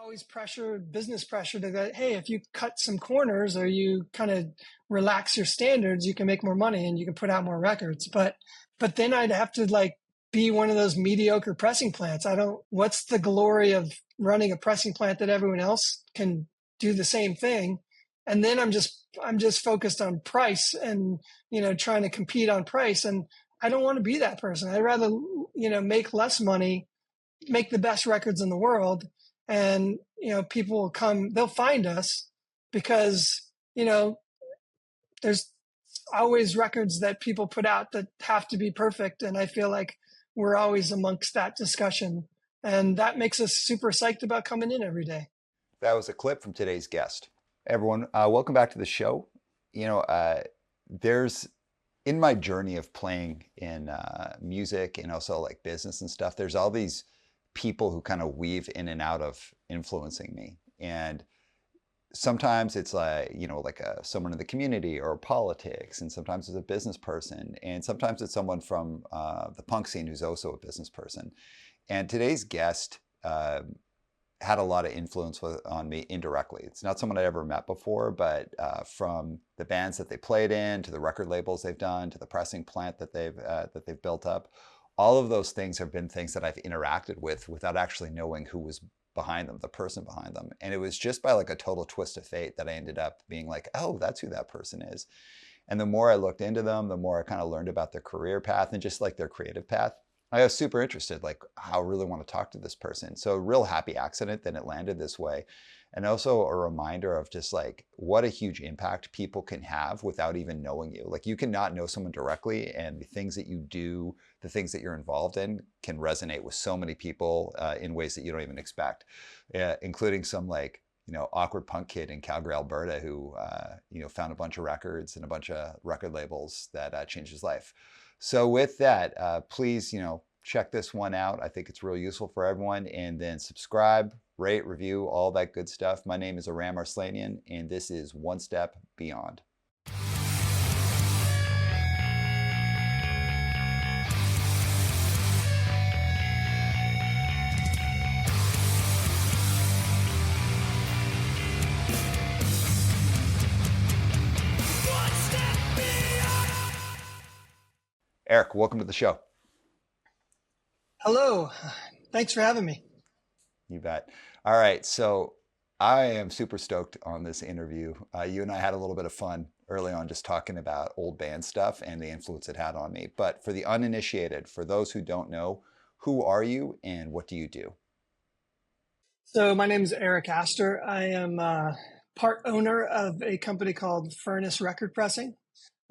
always business pressure to go, hey, if you cut some corners or you kind of relax your standards, you can make more money and you can put out more records. But then I'd have to like be one of those mediocre pressing plants. What's the glory of running a pressing plant that everyone else can do the same thing? And then I'm just focused on price and, trying to compete on price. And I don't want to be that person. I'd rather, make less money, make the best records in the world, and people will come, they'll find us because there's always records that people put out that have to be perfect, and I feel like we're always amongst that discussion, and that makes us super psyched about coming in every day. That was a clip from today's guest. Everyone, welcome back to the show. There's in my journey of playing in music and also like business and stuff, there's all these people who kind of weave in and out of influencing me. And sometimes it's like, someone in the community or politics, and sometimes it's a business person, and sometimes it's someone from the punk scene who's also a business person. And today's guest had a lot of influence on me indirectly. It's not someone I ever met before, but from the bands that they played in, to the record labels they've done, to the pressing plant that they've built up, all of those things have been things that I've interacted with without actually knowing who was behind them, the person behind them. And it was just by like a total twist of fate that I ended up being like, oh, that's who that person is. And the more I looked into them, the more I kind of learned about their career path and just like their creative path. I was super interested, like, I really want to talk to this person. So a real happy accident that it landed this way. And also a reminder of just like what a huge impact people can have without even knowing you. Like, you cannot know someone directly, and the things that you do, the things that you're involved in can resonate with so many people in ways that you don't even expect, including some like, awkward punk kid in Calgary, Alberta, who, found a bunch of records and a bunch of record labels that changed his life. So with that, please, check this one out. I think it's real useful for everyone. And then subscribe, rate, review, all that good stuff. My name is Aram and this is One Step Beyond. Eric, welcome to the show. Hello. Thanks for having me. You bet. All right. So I am super stoked on this interview. You and I had a little bit of fun early on just talking about old band stuff and the influence it had on me. But for the uninitiated, for those who don't know, who are you and what do you do? So my name is Eric Astor. I am part owner of a company called Furnace Record Pressing.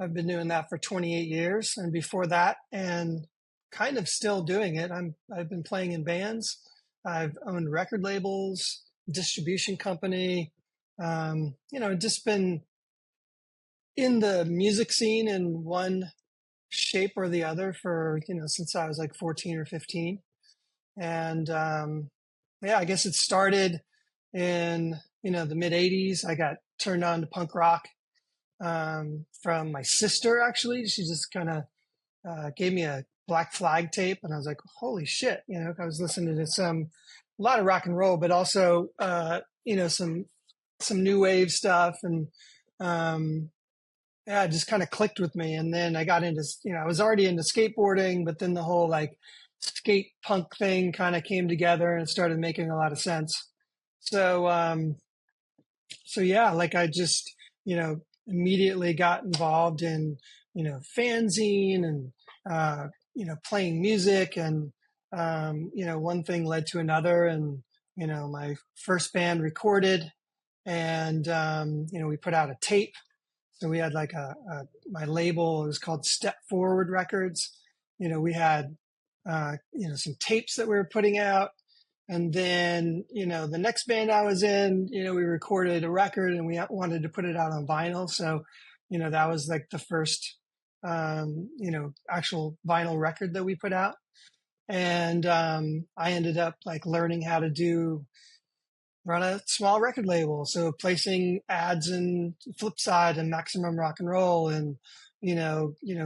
I've been doing that for 28 years, and before that, and kind of still doing it. I've been playing in bands. I've owned record labels, distribution company. Just been in the music scene in one shape or the other for since I was like 14 or 15. And yeah, I guess it started in the mid 80s. I got turned on to punk rock from my sister. Actually, she just kind of gave me a Black Flag tape, and I was like, holy shit. I was listening to a lot of rock and roll, but also some new wave stuff, and yeah, it just kind of clicked with me. And then I got into, I was already into skateboarding, but then the whole like skate punk thing kind of came together and it started making a lot of sense. So yeah, like I just immediately got involved in fanzine and playing music, and one thing led to another, and my first band recorded, and we put out a tape. So we had like my label, it was called Step Forward Records. We had some tapes that we were putting out. And then, the next band I was in, we recorded a record and we wanted to put it out on vinyl. So, that was like the first, actual vinyl record that we put out. And I ended up like learning how to run a small record label. So placing ads in Flipside and Maximum Rock and Roll, and,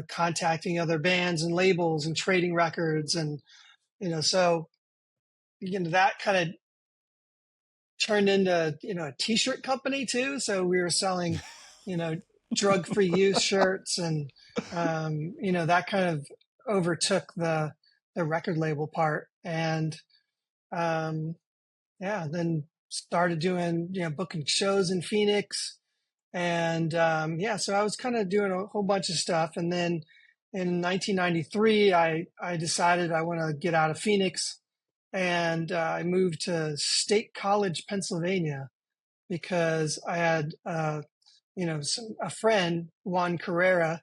contacting other bands and labels and trading records. And, so that kind of turned into, a t-shirt company too. So we were selling, you know, drug-free use shirts, and that kind of overtook the record label part. And yeah, then started doing, booking shows in Phoenix. And yeah, so I was kind of doing a whole bunch of stuff. And then in 1993, I decided I want to get out of Phoenix, and I moved to State College, Pennsylvania, because I had, a friend, Juan Carrera,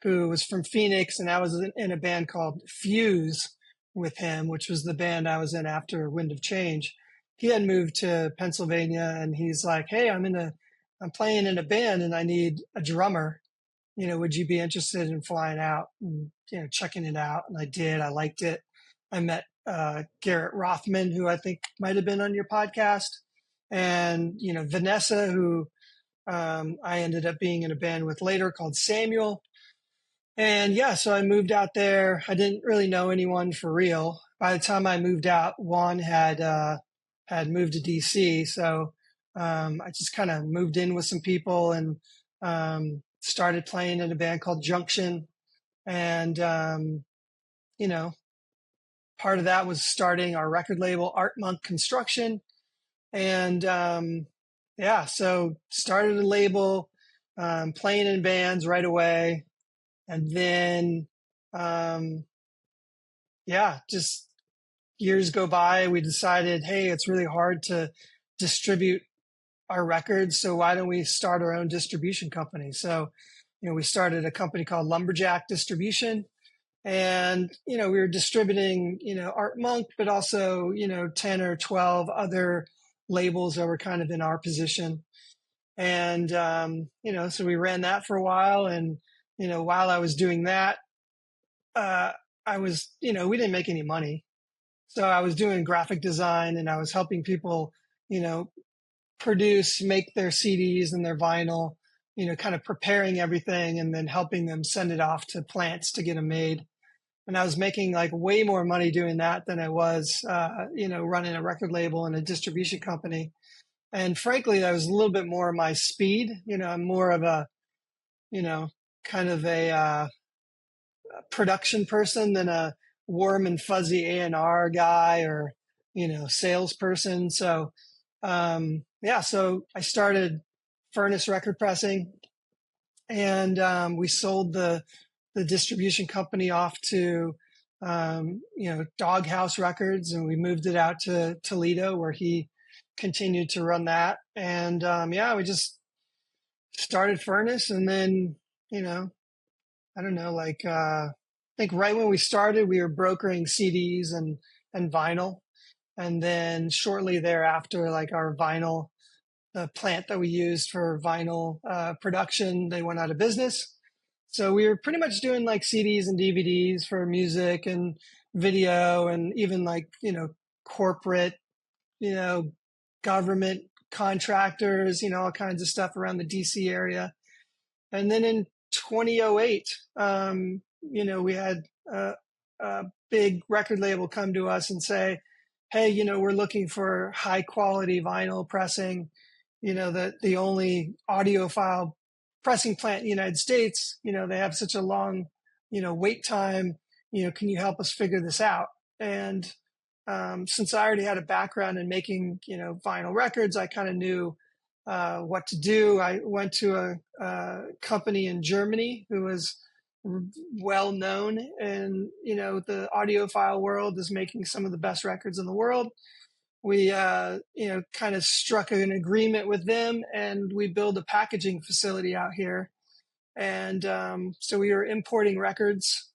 who was from Phoenix, and I was in a band called Fuse with him, which was the band I was in after Wind of Change. He had moved to Pennsylvania, and he's like, "Hey, I'm playing in a band, and I need a drummer. Would you be interested in flying out and checking it out?" And I did. I liked it. I met Garrett Rothman, who I think might have been on your podcast, and Vanessa, who I ended up being in a band with later called Samuel. And yeah, so I moved out there. I didn't really know anyone for real. By the time I moved out, Juan had moved to DC. So I just kind of moved in with some people, and started playing in a band called Junction. And you know, part of that was starting our record label, Art Monk Construction. And yeah, so started a label, playing in bands right away. And then yeah, just years go by. We decided, hey, it's really hard to distribute our records, so why don't we start our own distribution company? So, we started a company called Lumberjack Distribution, and we were distributing, Art Monk, but also 10 or 12 other labels that were kind of in our position. And so we ran that for a while, and while I was doing that, I was, we didn't make any money. So I was doing graphic design, and I was helping people, produce, make their CDs and their vinyl, kind of preparing everything and then helping them send it off to plants to get them made. And I was making like way more money doing that than I was, running a record label and a distribution company. And frankly, that was a little bit more my speed. I'm more of a, you know, kind of a production person than a warm and fuzzy A&R guy or, salesperson. So, yeah, so I started Furnace Record Pressing, and we sold the distribution company off to, Doghouse Records, and we moved it out to Toledo, where he continued to run that. And yeah, we just started Furnace, and then, I don't know, like I think right when we started, we were brokering CDs and vinyl, and then shortly thereafter, like our vinyl, the plant that we used for vinyl production, they went out of business. So we were pretty much doing like CDs and DVDs for music and video, and even like corporate, you know government contractors, all kinds of stuff around the DC area. And then in 2008, we had a big record label come to us and say, "Hey, we're looking for high quality vinyl pressing. The only audiophile pressing plant in the United States. They have such a long, wait time. Can you help us figure this out?" And since I already had a background in making, vinyl records, I kind of knew what to do. I went to a company in Germany who was well known in the audiophile world as making some of the best records in the world. We kind of struck an agreement with them, and we built a packaging facility out here. And so we were importing records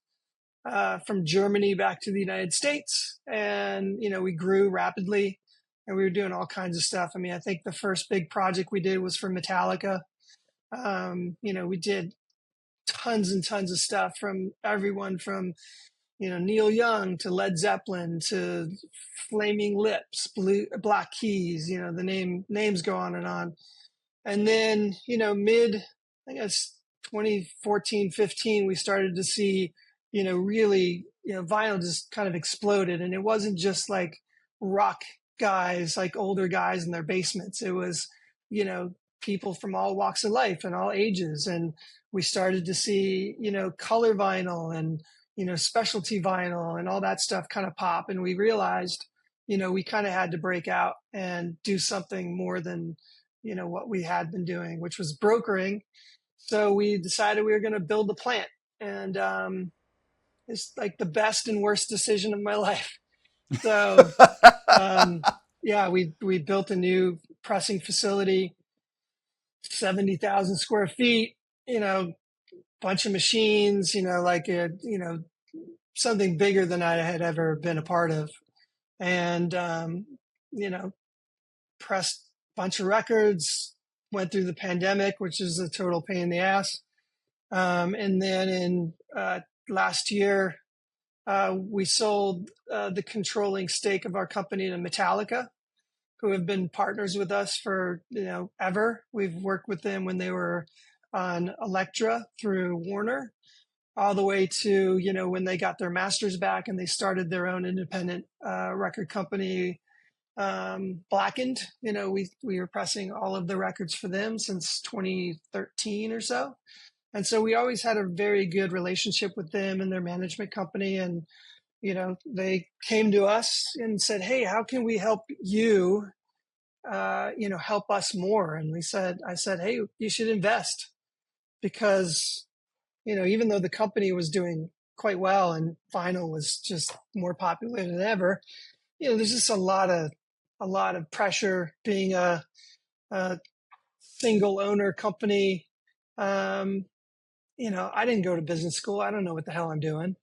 from Germany back to the United States, and we grew rapidly, and we were doing all kinds of stuff. I mean, I think the first big project we did was for Metallica. We did tons and tons of stuff from everyone from Neil Young to Led Zeppelin to Flaming Lips, Black Keys. The names go on and on. And then I guess 2014, 15, we started to see really vinyl just kind of exploded, and it wasn't just like rock guys, like older guys in their basements. It was, you know, people from all walks of life and all ages. And we started to see, you know, color vinyl and, you know, specialty vinyl and all that stuff kind of pop. And we realized, you know, we kind of had to break out and do something more than, you know, what we had been doing, which was brokering. So we decided we were going to build the plant. And it's like the best and worst decision of my life. So um, yeah, we built a new pressing facility, 70,000 square feet, you know, bunch of machines, you know, like a, you know, something bigger than I had ever been a part of. And, you know, pressed a bunch of records, went through the pandemic, which is a total pain in the ass. And then in last year, we sold the controlling stake of our company to Metallica, who have been partners with us for, you know, ever. We've worked with them when they were on Elektra through Warner, all the way to, you know, when they got their masters back and they started their own independent record company, Blackened. You know, we were pressing all of the records for them since 2013 or so. And so we always had a very good relationship with them and their management company. And, you know, they came to us and said, "Hey, how can we help you, you know, help us more?" And I said, "Hey, you should invest," because, you know, even though the company was doing quite well and vinyl was just more popular than ever, you know, there's just a lot of pressure being a single owner company. Um, you know, I didn't go to business school. I don't know what the hell I'm doing.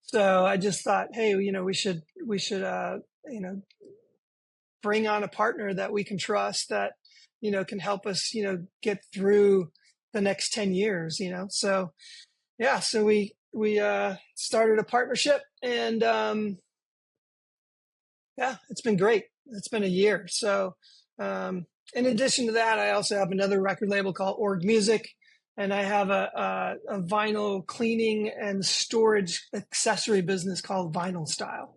So I just thought, hey, you know, we should, you know, bring on a partner that we can trust that, you know, can help us, you know, get through the next 10 years, you know? So yeah, so we started a partnership and, yeah, it's been great. It's been a year. So, in addition to that, I also have another record label called Org Music, and I have a vinyl cleaning and storage accessory business called Vinyl Style.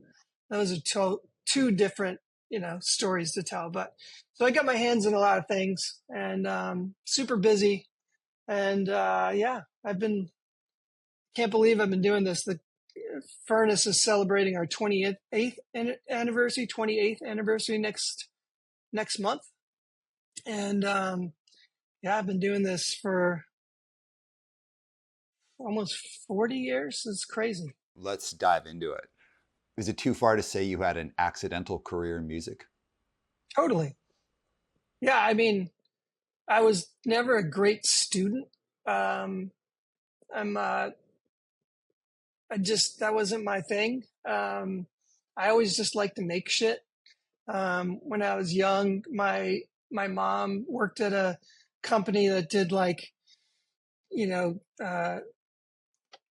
Those are two different, you know, stories to tell. But so I got my hands in a lot of things and super busy. And yeah, can't believe I've been doing this. The Furnace is celebrating our 28th anniversary next month. And yeah, I've been doing this for almost 40 years. It's crazy. Let's dive into it. Is it too far to say you had an accidental career in music? Totally. Yeah, I mean, I was never a great student. Um, I'm I just that wasn't my thing. I always just liked to make shit. When I was young, my mom worked at a company that did like, you know,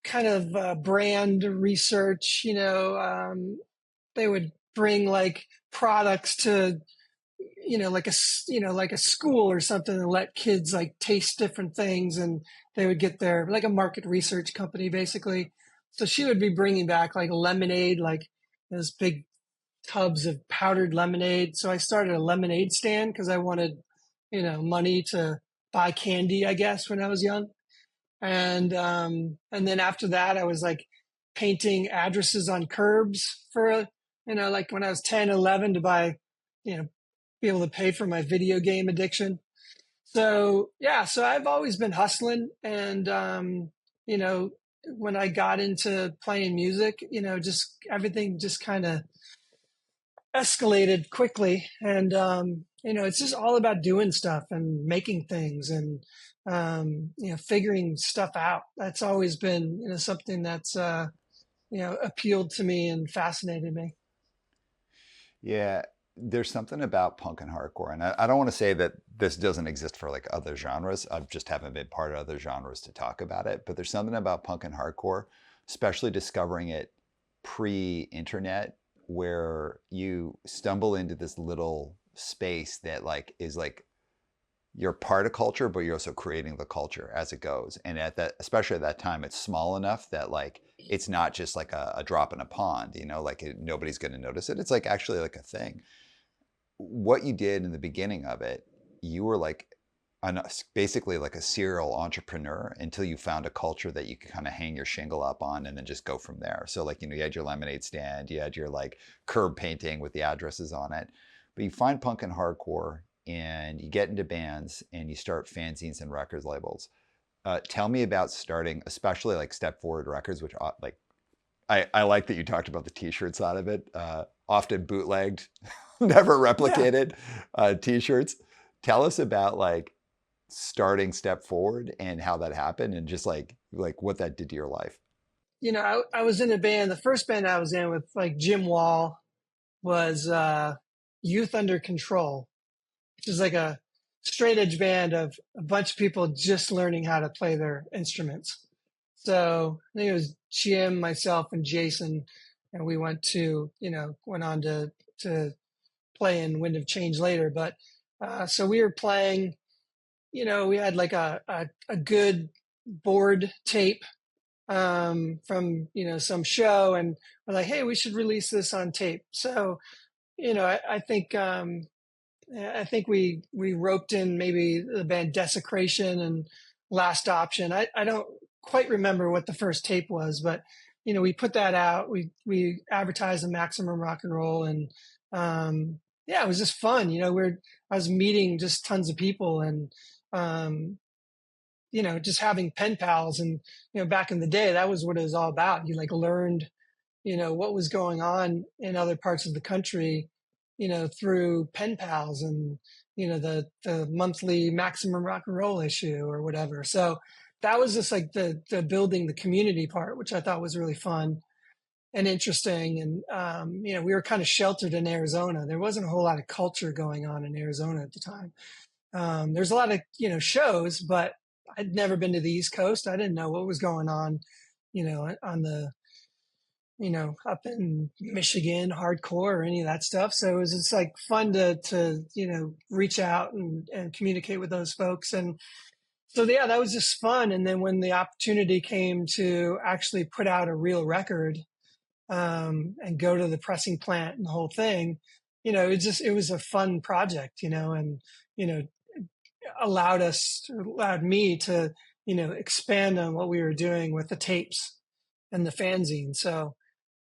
kind of brand research. You know, they would bring like products to, you know, like like a school or something, and let kids like taste different things, and they would get their like a market research company basically. So she would be bringing back like lemonade, like those big tubs of powdered lemonade. So I started a lemonade stand because I wanted, you know, money to buy candy, I guess, when I was young. And then after that, I was like painting addresses on curbs for, you know, like when I was 10, 11 to buy, you know, be able to pay for my video game addiction. So yeah, so I've always been hustling, and you know, when I got into playing music, you know, just everything just kind of escalated quickly. And you know, it's just all about doing stuff and making things and you know, figuring stuff out. That's always been, you know, something that's you know, appealed to me and fascinated me. Yeah, there's something about punk and hardcore, and I don't want to say that this doesn't exist for like other genres. I just haven't been part of other genres to talk about it, but there's something about punk and hardcore, especially discovering it pre-internet, where you stumble into this little space that like is like you're part of culture, but you're also creating the culture as it goes. And at that, especially at that time, it's small enough that like it's not just like a drop in a pond, you know, like nobody's going to notice it. It's like actually like a thing. what you did in the beginning of it, you were like basically like a serial entrepreneur until you found a culture that you could kind of hang your shingle up on and then just go from there. So like, you had your lemonade stand, you had your like curb painting with the addresses on it, but you find punk and hardcore and you get into bands and you start fanzines and record labels. Tell me about starting, especially like Step Forward Records, which like I like that you talked about the T-shirt side of it. Often bootlegged, never Yeah. replicated T-shirts. Tell us about like starting Step Forward and how that happened, and just like what that did to your life. I was in a band. The first band I was in with like Jim Wall was Youth Under Control, which is like a straight edge band of a bunch of people just learning how to play their instruments. So I think it was Jim, myself, and Jason, and we went on to play in Wind of Change later. But so we were playing. We had like a good board tape from some show, and we're like, hey, we should release this on tape. So I think we roped in maybe the band Desecration and Last Option. I don't quite remember what the first tape was, but we put that out. We advertised the Maximum Rock and Roll, and yeah, it was just fun. I was meeting just tons of people, and um, just having pen pals. And back in the day, that was what it was all about. You like learned what was going on in other parts of the country, through pen pals and the monthly Maximum Rock and Roll issue or whatever. So that was just like the building the community part, which I thought was really fun and interesting. And we were kind of sheltered in Arizona. There wasn't a whole lot of culture going on in Arizona at the time. There's a lot of shows, but I'd never been to the East Coast. I didn't know what was going on, on the up in Michigan, hardcore or any of that stuff. So it was just like fun to reach out and communicate with those folks. And so yeah, that was just fun. And then when the opportunity came to actually put out a real record, and go to the pressing plant and the whole thing, it was a fun project, and you know allowed me to expand on what we were doing with the tapes and the fanzine. So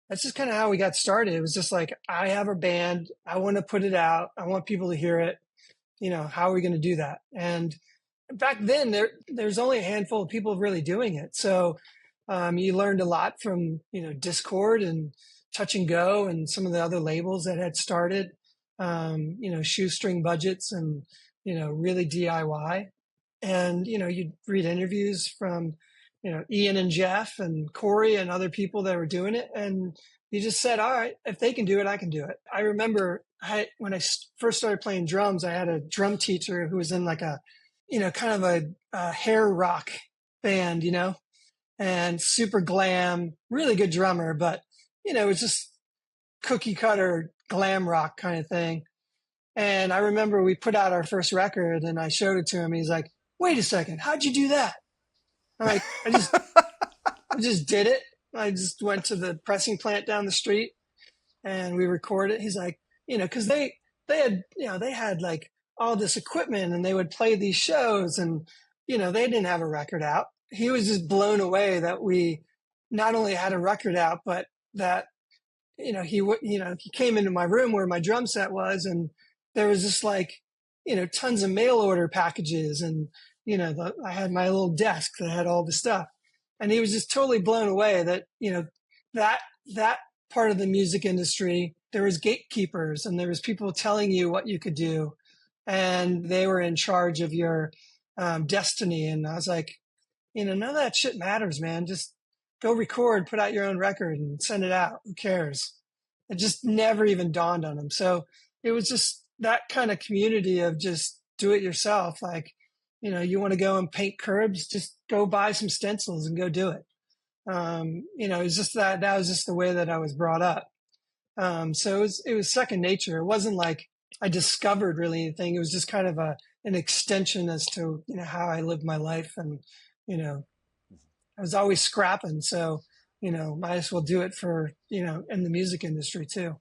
that's just kind of how we got started. It was just like, I have a band, I want to put it out, I want people to hear it. How are we going to do that? And back then, there's only a handful of people really doing it. So you learned a lot from Discord and Touch and Go and some of the other labels that had started. Shoestring budgets and really DIY. And you'd read interviews from Ian and Jeff and Corey and other people that were doing it, and you just said, all right, if they can do it, I can do it. I remember when I first started playing drums, I had a drum teacher who was in like a kind of a hair rock band, and super glam, really good drummer, but it's just cookie cutter glam rock kind of thing. And I remember we put out our first record and I showed it to him. He's like, wait a second, how'd you do that? I'm like, I just did it. I just went to the pressing plant down the street and we recorded it. He's like, cause they had like all this equipment and they would play these shows and, they didn't have a record out. He was just blown away that we not only had a record out, but that he came into my room where my drum set was, and there was just like, tons of mail order packages, and I had my little desk that had all the stuff, and he was just totally blown away that that that part of the music industry, there was gatekeepers and there was people telling you what you could do, and they were in charge of your destiny. And I was like, none of that shit matters, man. Just go record, put out your own record and send it out. Who cares? It just never even dawned on him. So it was just that kind of community of just do it yourself. Like, you want to go and paint curbs, just go buy some stencils and go do it. It's just that was just the way that I was brought up. So it was second nature. It wasn't like I discovered really anything. It was just kind of an extension as to, how I lived my life. And, I was always scrapping. So, might as well do it for, in the music industry too.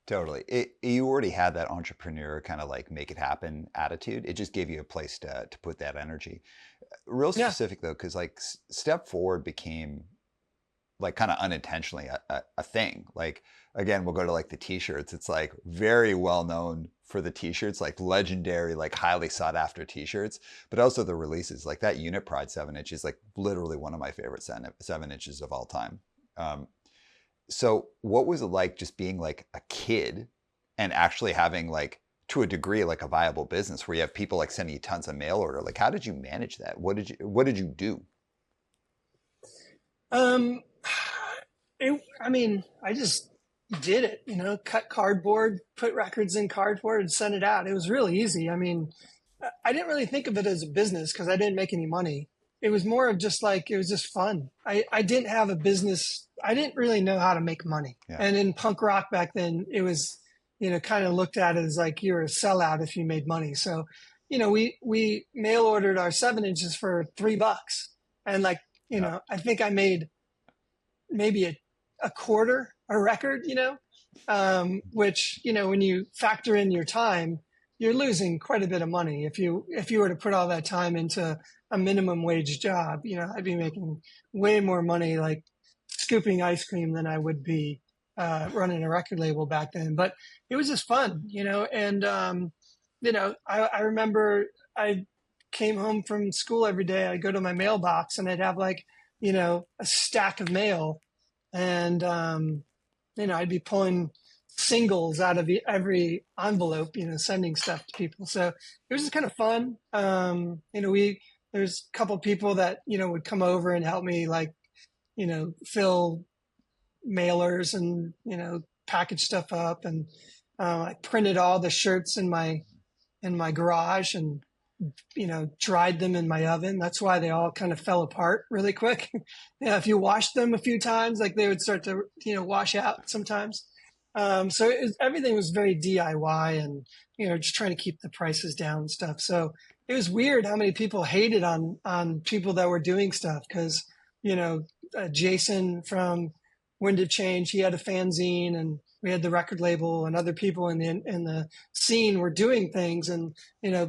Totally. You already had that entrepreneur kind of like make it happen attitude. It just gave you a place to put that energy. Real Yeah. specific though, because like Step Forward became like kind of unintentionally a thing. Like again, we'll go to like the t-shirts. It's like very well known for the t-shirts, like legendary, like highly sought after t-shirts, but also the releases. Like that Unit Pride 7 inch is like literally one of my favorite 7 inches of all time. Um, so what was it like just being like a kid and actually having like to a degree like a viable business where you have people like sending you tons of mail order? Like how did you manage that? What did you do? Um, I mean, I just did it, cut cardboard, put records in cardboard and send it out. It was really easy. I mean, I didn't really think of it as a business because I didn't make any money. It was more of just like, it was just fun. I didn't have a business. I didn't really know how to make money. Yeah. And in punk rock back then, it was, kind of looked at as like you're a sellout if you made money. So, we mail ordered our 7 inches for $3. And like, Yeah. I think I made maybe a quarter a record, which, when you factor in your time, you're losing quite a bit of money. If you were to put all that time into a minimum wage job, I'd be making way more money like scooping ice cream than I would be running a record label back then. But it was just fun, and I remember I came home from school every day. I'd go to my mailbox and I'd have like, a stack of mail, and I'd be pulling singles out of every envelope, sending stuff to people. So it was just kind of fun. There's a couple of people that would come over and help me, like fill mailers and package stuff up, and I printed all the shirts in my garage and dried them in my oven. That's why they all kind of fell apart really quick. If you washed them a few times, like they would start to, wash out sometimes. So everything was very DIY and, just trying to keep the prices down and stuff. So it was weird how many people hated on people that were doing stuff because, Jason from Wind of Change, he had a fanzine, and we had the record label, and other people in the scene were doing things, and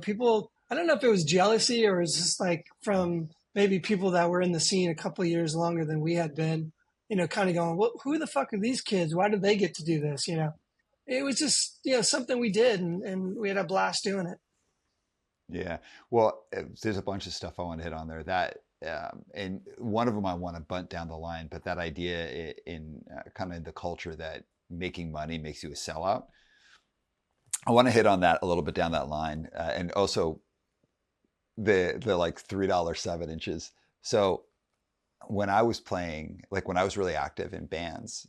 people. I don't know if it was jealousy or it was just like from maybe people that were in the scene a couple of years longer than we had been, kind of going, well, who the fuck are these kids? Why did they get to do this? It was just, something we did, and we had a blast doing it. Yeah. Well, there's a bunch of stuff I want to hit on there. And one of them I want to bunt down the line, but that idea in kind of the culture that making money makes you a sellout. I want to hit on that a little bit down that line, and also the like $3 7 inches. So when I was playing, like when I was really active in bands,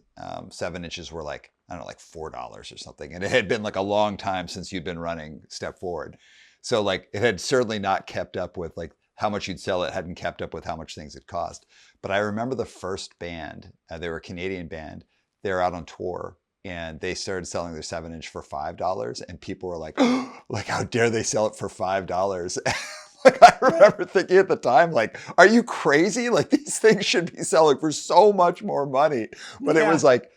7 inches were like, I don't know, like $4 or something. And it had been like a long time since you'd been running Step Forward. So like it had certainly not kept up with like how much you'd sell it, hadn't kept up with how much things had cost. But I remember the first band, they were a Canadian band, they were out on tour and they started selling their 7 inch for $5. And people were like, oh, like, how dare they sell it for $5? Like I remember thinking at the time, like, are you crazy? Like these things should be selling for so much more money. But it was Yeah. like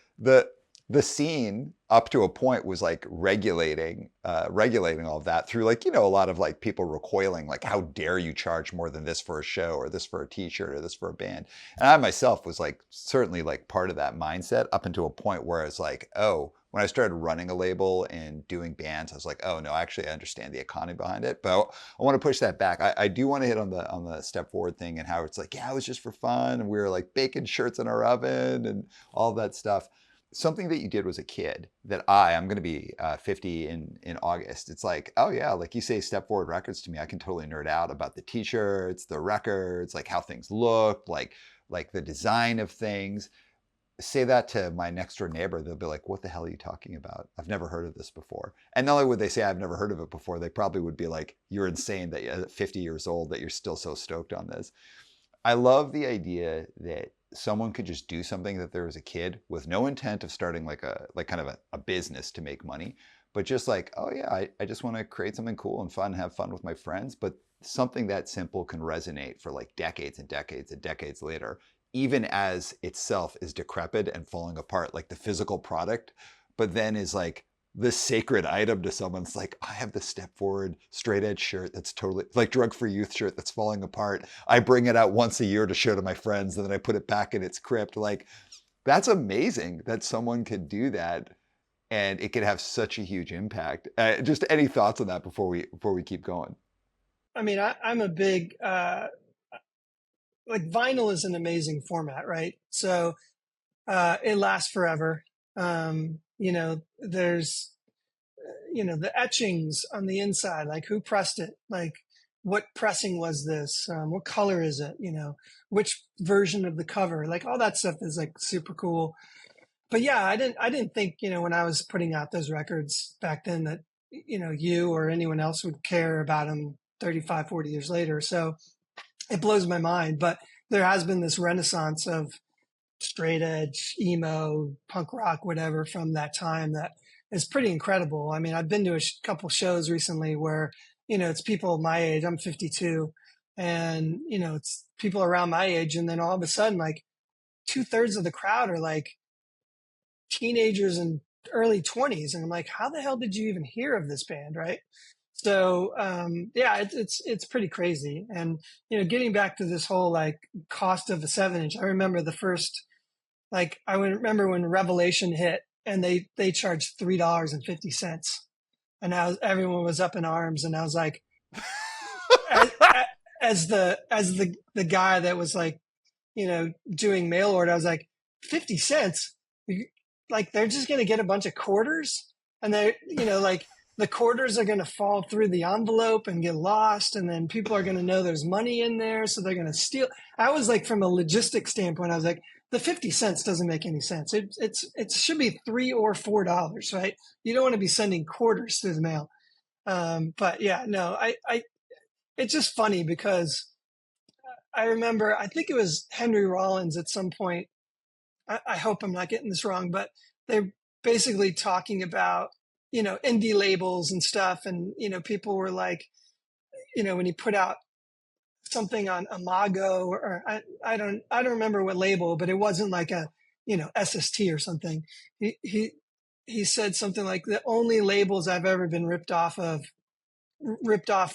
the scene up to a point was like regulating all of that through like, a lot of like people recoiling, like, how dare you charge more than this for a show or this for a t-shirt or this for a band. And I myself was like certainly like part of that mindset up until a point where it's like, oh, when I started running a label and doing bands, I was like, oh no, actually I understand the economy behind it. But I want to push that back. I do want to hit on the Step Forward thing and how it's like, yeah, it was just for fun. And we were like baking shirts in our oven and all that stuff. Something that you did was a kid that I'm going to be 50 in August. It's like, oh yeah, like you say Step Forward Records to me, I can totally nerd out about the t-shirts, the records, like how things look, like the design of things. Say that to my next door neighbor, they'll be like, what the hell are you talking about? I've never heard of this before. And not only would they say I've never heard of it before, they probably would be like, you're insane that you're 50 years old, that you're still so stoked on this. I love the idea that someone could just do something that there was a kid with no intent of starting like kind of a business to make money, but just like, oh yeah, I just want to create something cool and fun, have fun with my friends. But something that simple can resonate for like decades and decades and decades later, even as itself is decrepit and falling apart. Like the physical product but then is like this sacred item to someone. It's like, I have the Step Forward straight edge shirt that's totally like Drug Free Youth shirt that's falling apart. I bring it out once a year to show to my friends, and then I put it back in its crypt. Like, that's amazing that someone could do that, and it could have such a huge impact. Just any thoughts on that before we keep going? I mean, I'm a big, like vinyl is an amazing format, right? So it lasts forever. There's, the etchings on the inside, like who pressed it? Like what pressing was this? What color is it? Which version of the cover? Like all that stuff is like super cool. But yeah, I didn't think, when I was putting out those records back then that, you or anyone else would care about them 35, 40 years later. So it blows my mind. But there has been this renaissance of straight edge, emo, punk rock, whatever from that time that is pretty incredible. I mean, I've been to a couple shows recently where, it's people my age. I'm 52, and, it's people around my age. And then all of a sudden, like 2/3 of the crowd are like teenagers and early 20s. And I'm like, how the hell did you even hear of this band? Right. So yeah, it's pretty crazy. And getting back to this whole like cost of a 7-inch, I remember the first, like I remember when Revelation hit and they charged $3.50, and everyone was up in arms, and I was like, as, as the guy that was like, doing mail order, I was like, 50 cents, like they're just going to get a bunch of quarters, and they, like the quarters are going to fall through the envelope and get lost, and then people are going to know there's money in there, so they're going to steal. I was like, from a logistic standpoint, I was like, the 50 cents doesn't make any sense. It should be $3 or $4, right? You don't want to be sending quarters through the mail. But yeah, no, it's just funny because I remember, I think it was Henry Rollins at some point. I hope I'm not getting this wrong, but they're basically talking about, indie labels and stuff. And, people were like, when he put out something on Imago, or I don't remember what label, but it wasn't like a, SST or something. He said something like, the only labels I've ever been ripped off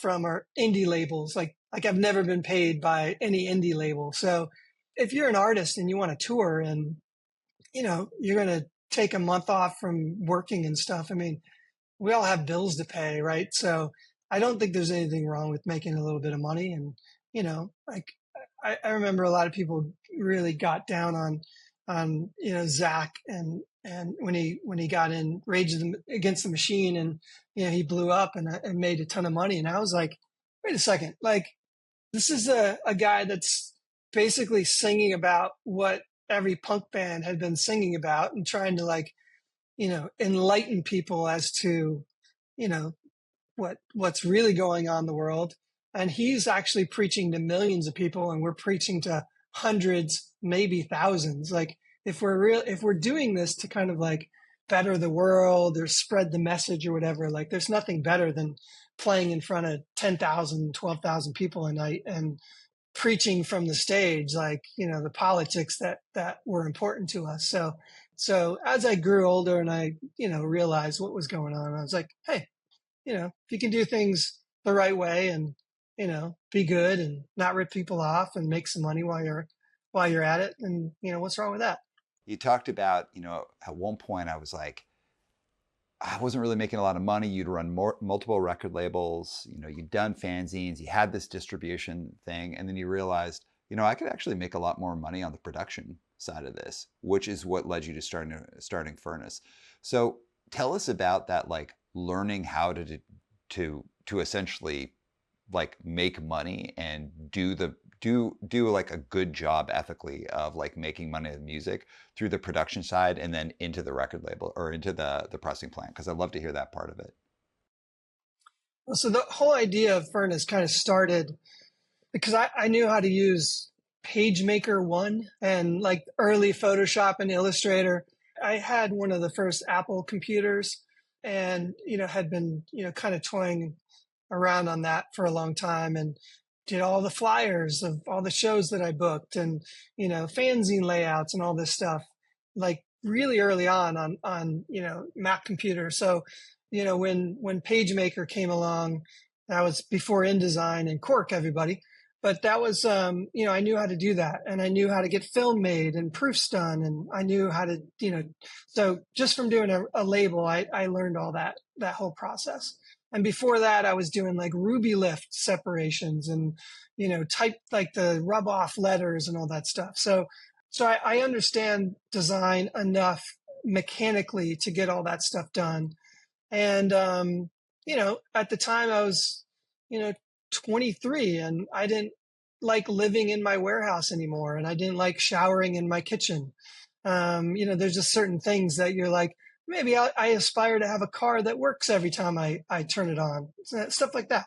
from are indie labels. Like I've never been paid by any indie label. So if you're an artist and you want to tour, and you're going to take a month off from working and stuff, I mean, we all have bills to pay, right? So I don't think there's anything wrong with making a little bit of money. And like I remember a lot of people really got down on Zach, and when he got in Rage Against the Machine, and he blew up and made a ton of money, and I was like, wait a second, like this is a guy that's basically singing about what every punk band had been singing about, and trying to like enlighten people as to you know what's really going on in the world. And he's actually preaching to millions of people, and we're preaching to hundreds, maybe thousands. Like if we're doing this to kind of like better the world or spread the message or whatever, like there's nothing better than playing in front of 10,000, 12,000 people a night and preaching from the stage, like the politics that were important to us. So as I grew older and I realized what was going on, I was like, hey, if you can do things the right way, and be good and not rip people off and make some money while you're at it, and what's wrong with that? You talked about, at one point I was like, I wasn't really making a lot of money. You'd run multiple record labels, you'd done fanzines, you had this distribution thing, and then you realized, I could actually make a lot more money on the production side of this, which is what led you to starting Furnace. So tell us about that, like learning how to essentially like make money and do like a good job ethically of like making money with music through the production side, and then into the record label or into the pressing plant, because I'd love to hear that part of it. Well, so the whole idea of Furnace kind of started because I knew how to use PageMaker 1 and like early Photoshop and Illustrator. I had one of the first Apple computers, and had been kind of toying around on that for a long time, and did all the flyers of all the shows that I booked, and fanzine layouts and all this stuff, like really early on Mac computer. So when PageMaker came along, that was before InDesign and Quark, everybody. But that was I knew how to do that, and I knew how to get film made and proofs done, and I knew how to so just from doing a label, I learned all that whole process. And before that, I was doing like Ruby lift separations and type like the rub off letters and all that stuff. So I understand design enough mechanically to get all that stuff done. And at the time I was, you know, 23, and I didn't like living in my warehouse anymore, and I didn't like showering in my kitchen. There's just certain things that you're like, maybe I aspire to have a car that works every time I turn it on, stuff like that.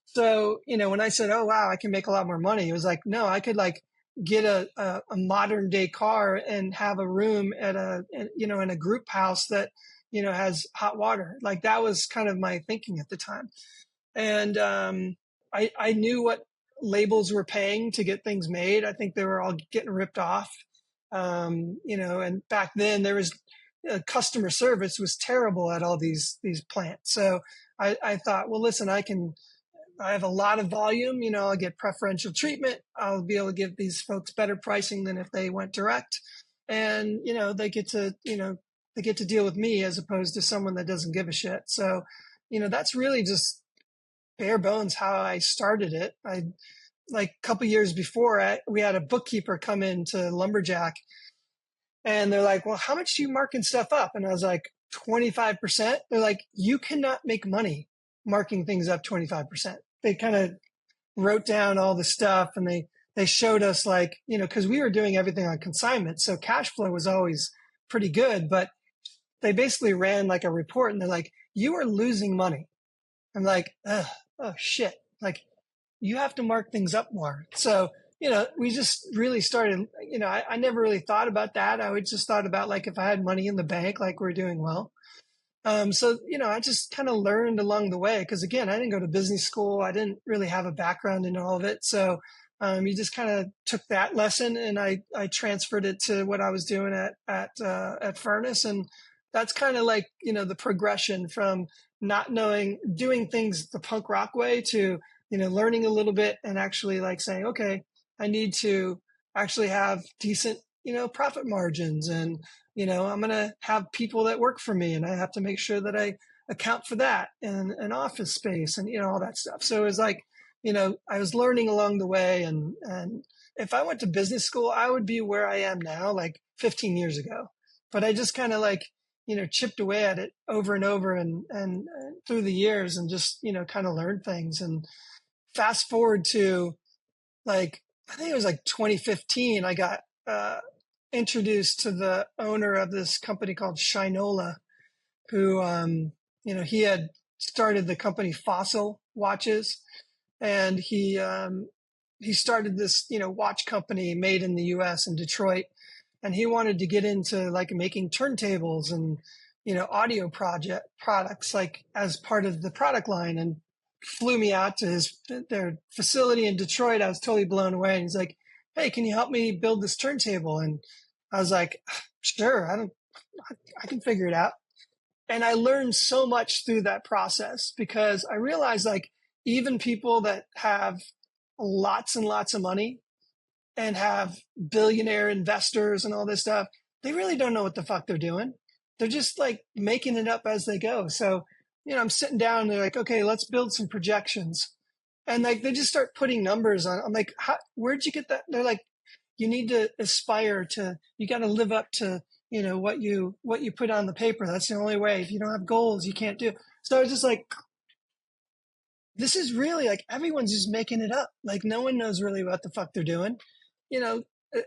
So, when I said, oh, wow, I can make a lot more money, it was like, no, I could like get a modern day car and have a room at in a group house that, has hot water. Like that was kind of my thinking at the time. And I knew what labels were paying to get things made. I think they were all getting ripped off. And back then there was customer service was terrible at all these plants. So I thought, well, listen, I have a lot of volume, I'll get preferential treatment. I'll be able to give these folks better pricing than if they went direct. And, they get to deal with me as opposed to someone that doesn't give a shit. So, that's really just bare bones how I started it. I like a couple years before we had a bookkeeper come in to Lumberjack, and they're like, well, how much do you marking stuff up? And I was like, 25%. They're like, you cannot make money marking things up 25%. They kind of wrote down all the stuff, and they showed us like, because we were doing everything on consignment. So cash flow was always pretty good, but they basically ran like a report, and they're like, you are losing money. I'm like, oh shit. Like, you have to mark things up more. So, we just really started, I never really thought about that. I would just thought about like if I had money in the bank, like we're doing well. So, I just kind of learned along the way because, again, I didn't go to business school. I didn't really have a background in all of it. So you just kind of took that lesson, and I transferred it to what I was doing at Furnace. And that's kind of like, the progression from not knowing, doing things the punk rock way to, learning a little bit and actually like saying, okay, I need to actually have decent, profit margins, and I'm going to have people that work for me, and I have to make sure that I account for that and an office space and, all that stuff. So it was like, I was learning along the way. And if I went to business school, I would be where I am now, like 15 years ago. But I just kind of like, chipped away at it over and over and through the years, and just, kind of learned things. And fast forward to like, I think it was like 2015, I got, introduced to the owner of this company called Shinola, who, he had started the company Fossil Watches, and he started this, watch company made in the U.S. in Detroit, and he wanted to get into like making turntables and, audio products like as part of the product line, and flew me out to their facility in Detroit. I was totally blown away. And he's like, hey, can you help me build this turntable? And I was like, sure, I can figure it out. And I learned so much through that process, because I realized like even people that have lots and lots of money and have billionaire investors and all this stuff, they really don't know what the fuck they're doing. They're just like making it up as they go. So, I'm sitting down and they're like, okay, let's build some projections. And like, they just start putting numbers on. I'm like, where'd you get that? They're like, you need to aspire to, you got to live up to, what you put on the paper. That's the only way. If you don't have goals, you can't do it. So it's just like, this is really like, everyone's just making it up. Like no one knows really what the fuck they're doing.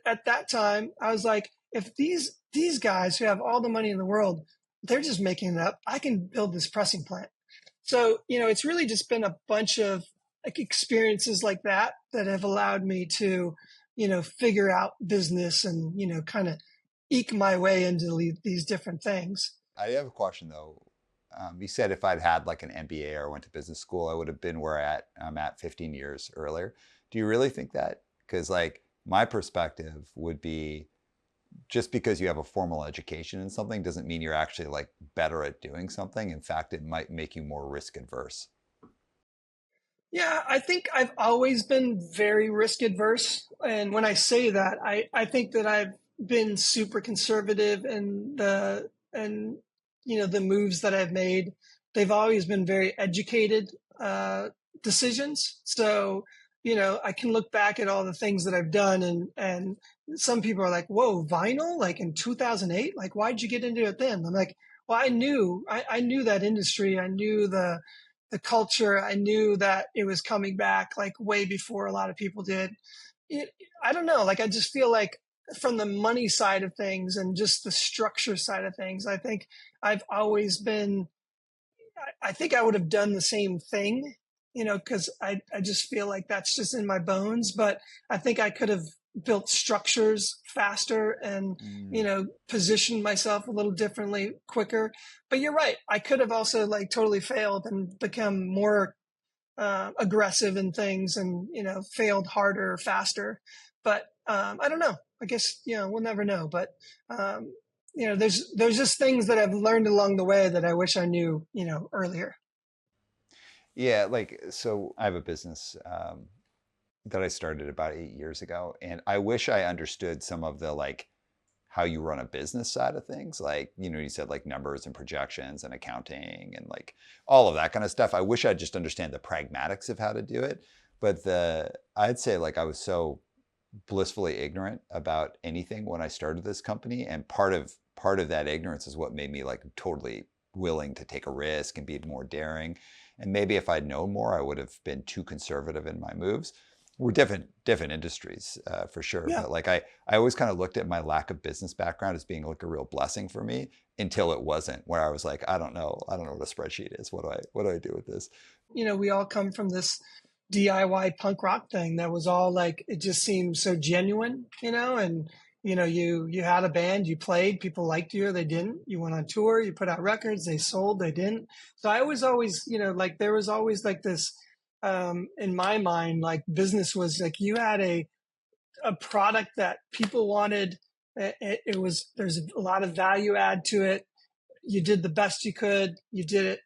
At that time, I was like, if these guys who have all the money in the world, they're just making it up, I can build this pressing plant. So, it's really just been a bunch of like experiences like that have allowed me to, figure out business and, kind of eke my way into these different things. I have a question though. You said if I'd had like an MBA or went to business school, I would have been where I'm at 15 years earlier. Do you really think that? Because like my perspective would be just because you have a formal education in something doesn't mean you're actually like better at doing something. In fact, it might make you more risk adverse. Yeah, I think I've always been very risk adverse. And when I say that, I think that I've been super conservative and and the moves that I've made, they've always been very educated uh, decisions. So, I can look back at all the things that I've done and some people are like, whoa, vinyl, like in 2008, like why'd you get into it then? I'm like, well, I knew that industry. I knew the culture. I knew that it was coming back like way before a lot of people did. It, I don't know. Like, I just feel like from the money side of things and just the structure side of things, I think I've always been, I think I would have done the same thing, because I just feel like that's just in my bones. But I think I could have built structures faster and, Mm. positioned myself a little differently quicker. But you're right. I could have also like totally failed and become more aggressive in things and, failed harder, faster. But I don't know. I guess, we'll never know. But, there's just things that I've learned along the way that I wish I knew, earlier. Yeah, like so I have a business that I started about 8 years ago, and I wish I understood some of the like how you run a business side of things. Like, you said like numbers and projections and accounting and like all of that kind of stuff. I wish I just understand the pragmatics of how to do it. But I'd say like I was so blissfully ignorant about anything when I started this company, and part of that ignorance is what made me like totally willing to take a risk and be more daring. And maybe if I'd known more, I would have been too conservative in my moves. We're different industries for sure, Yeah. but like I always kind of looked at my lack of business background as being like a real blessing for me until it wasn't. Where I was like, I don't know what a spreadsheet is. What do I do with this? We all come from this DIY punk rock thing that was all like, it just seemed so genuine, and you had a band, you played, people liked you or they didn't. You went on tour, you put out records, they sold, they didn't. So I was always, like there was always like this in my mind, like business was like you had a product that people wanted. It was, there's a lot of value add to it. You did the best you could. You did it,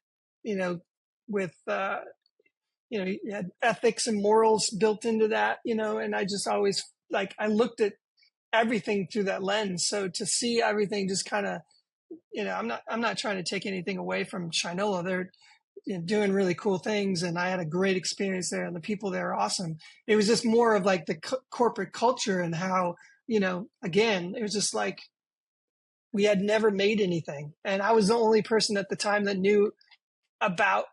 you know, with you had ethics and morals built into that, and I just always like I looked at everything through that lens. So to see everything just kind of, I'm not trying to take anything away from Shinola. They're doing really cool things, and I had a great experience there, and the people there are awesome. It was just more of like the corporate culture and how, again, it was just like we had never made anything, and I was the only person at the time that knew about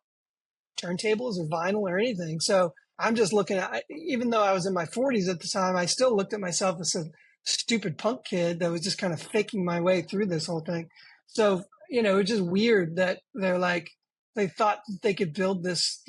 turntables or vinyl or anything. So I'm just looking at, even though I was in my 40s at the time, I still looked at myself as a stupid punk kid that was just kind of faking my way through this whole thing. So, it's just weird that they thought they could build this,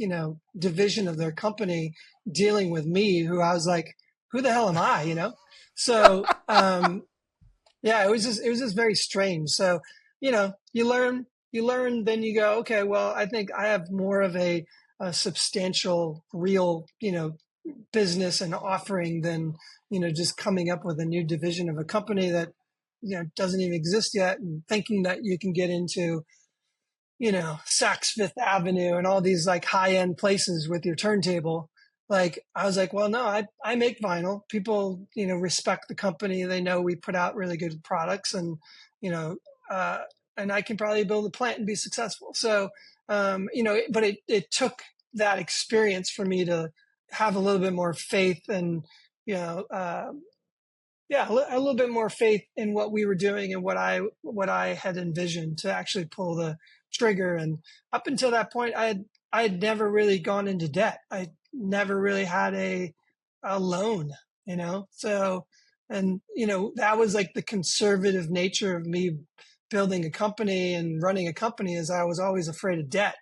division of their company dealing with me, who I was like, who the hell am I? So, yeah, it was just very strange. So, you learn, then you go, okay, well, I think I have more of a substantial, real, business and offering than, just coming up with a new division of a company that, doesn't even exist yet and thinking that you can get into, Saks Fifth Avenue and all these like high end places with your turntable. Like I was like, well, no, I make vinyl. People, respect the company. They know we put out really good products, and you know, uh, and I can probably build a plant and be successful. So, but it took that experience for me to have a little bit more faith and, you know, uh, yeah, a little bit more faith in what we were doing and what I had envisioned to actually pull the trigger. And up until that point, I had never really gone into debt. I never really had a loan, So, and that was like the conservative nature of me building a company and running a company, is I was always afraid of debt.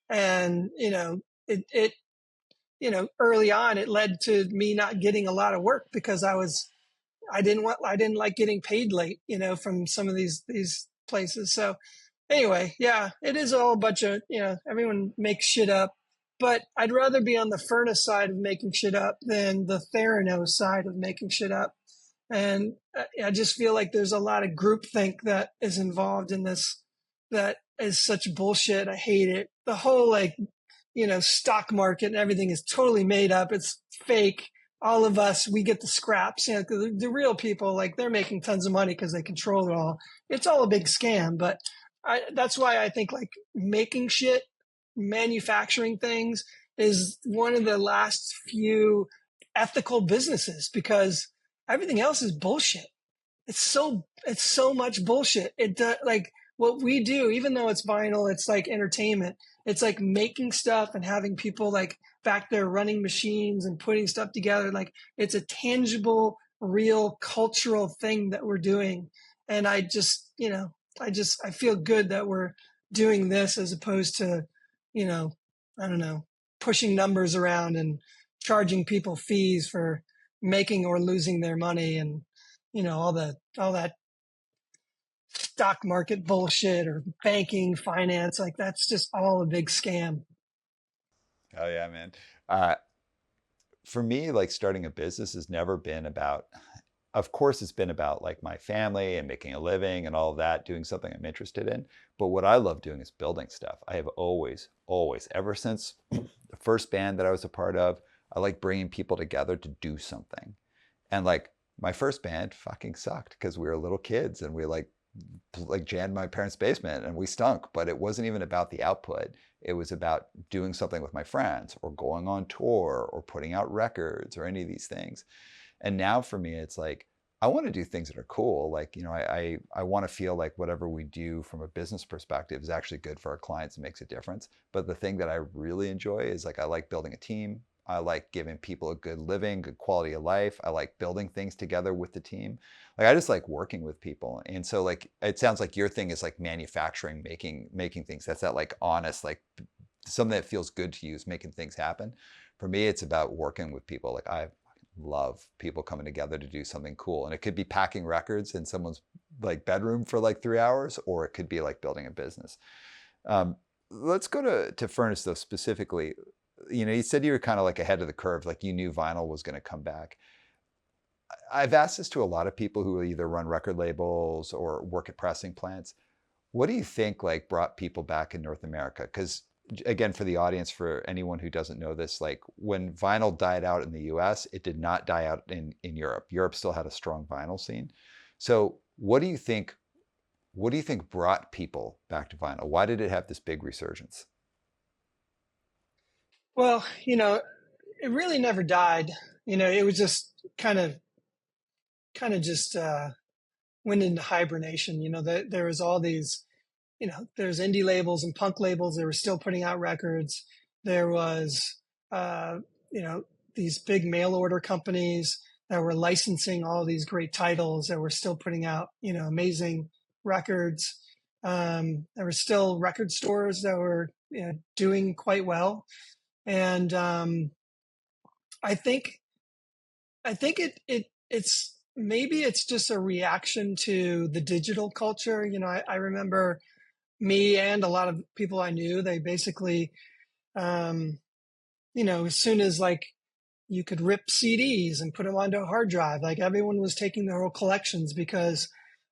And it early on it led to me not getting a lot of work because I didn't like getting paid late, from some of these places. So anyway, yeah, it is all a bunch of, everyone makes shit up, but I'd rather be on the furnace side of making shit up than the Theranos side of making shit up. And I just feel like there's a lot of groupthink that is involved in this that is such bullshit. I hate it. The whole like, stock market and everything is totally made up. It's fake. All of us, we get the scraps. The real people, like they're making tons of money because they control it all. It's all a big scam. But that's why I think like making shit, manufacturing things is one of the last few ethical businesses because everything else is bullshit. It's so much bullshit. Like what we do, even though it's vinyl, it's like entertainment. It's like making stuff and having people like back there running machines and putting stuff together. Like it's a tangible, real cultural thing that we're doing. And I feel good that we're doing this as opposed to, you know, I don't know, pushing numbers around and charging people fees for making or losing their money and all that stock market bullshit or banking finance, like that's just all a big scam. Oh yeah, man. Uh, for me, like starting a business has never been about, of course, it's been about like my family and making a living and all of that, doing something I'm interested in. But what I love doing is building stuff. I have always, ever since the first band that I was a part of, I like bringing people together to do something. And like my first band fucking sucked because we were little kids and we like jammed my parents' basement and we stunk, but it wasn't even about the output. It was about doing something with my friends or going on tour or putting out records or any of these things. And now for me, it's like, I want to do things that are cool. Like, I want to feel like whatever we do from a business perspective is actually good for our clients and makes a difference. But the thing that I really enjoy is like, I like building a team. I like giving people a good living, good quality of life. I like building things together with the team. Like I just like working with people. And so like it sounds like your thing is like manufacturing, making things. That's that like honest, like something that feels good to you is making things happen. For me, it's about working with people. Like I love people coming together to do something cool. And it could be packing records in someone's like bedroom for like 3 hours, or it could be like building a business. Um, let's go to Furnace though specifically. You said you were kind of like ahead of the curve, like you knew vinyl was going to come back. I've asked this to a lot of people who either run record labels or work at pressing plants. What do you think like brought people back in North America? Because again, for the audience, for anyone who doesn't know this, like when vinyl died out in the US, it did not die out in Europe. Europe still had a strong vinyl scene. So what do you think brought people back to vinyl? Why did it have this big resurgence? Well, it really never died. It was just kind of just went into hibernation. There was all these, there's indie labels and punk labels that were still putting out records. There was, uh, you know, these big mail order companies that were licensing all these great titles that were still putting out, amazing records. There were still record stores that were, doing quite well. And I think it's maybe it's just a reaction to the digital culture. I remember me and a lot of people I knew, they basically, um, as soon as like you could rip CDs and put them onto a hard drive, like everyone was taking their whole collections because,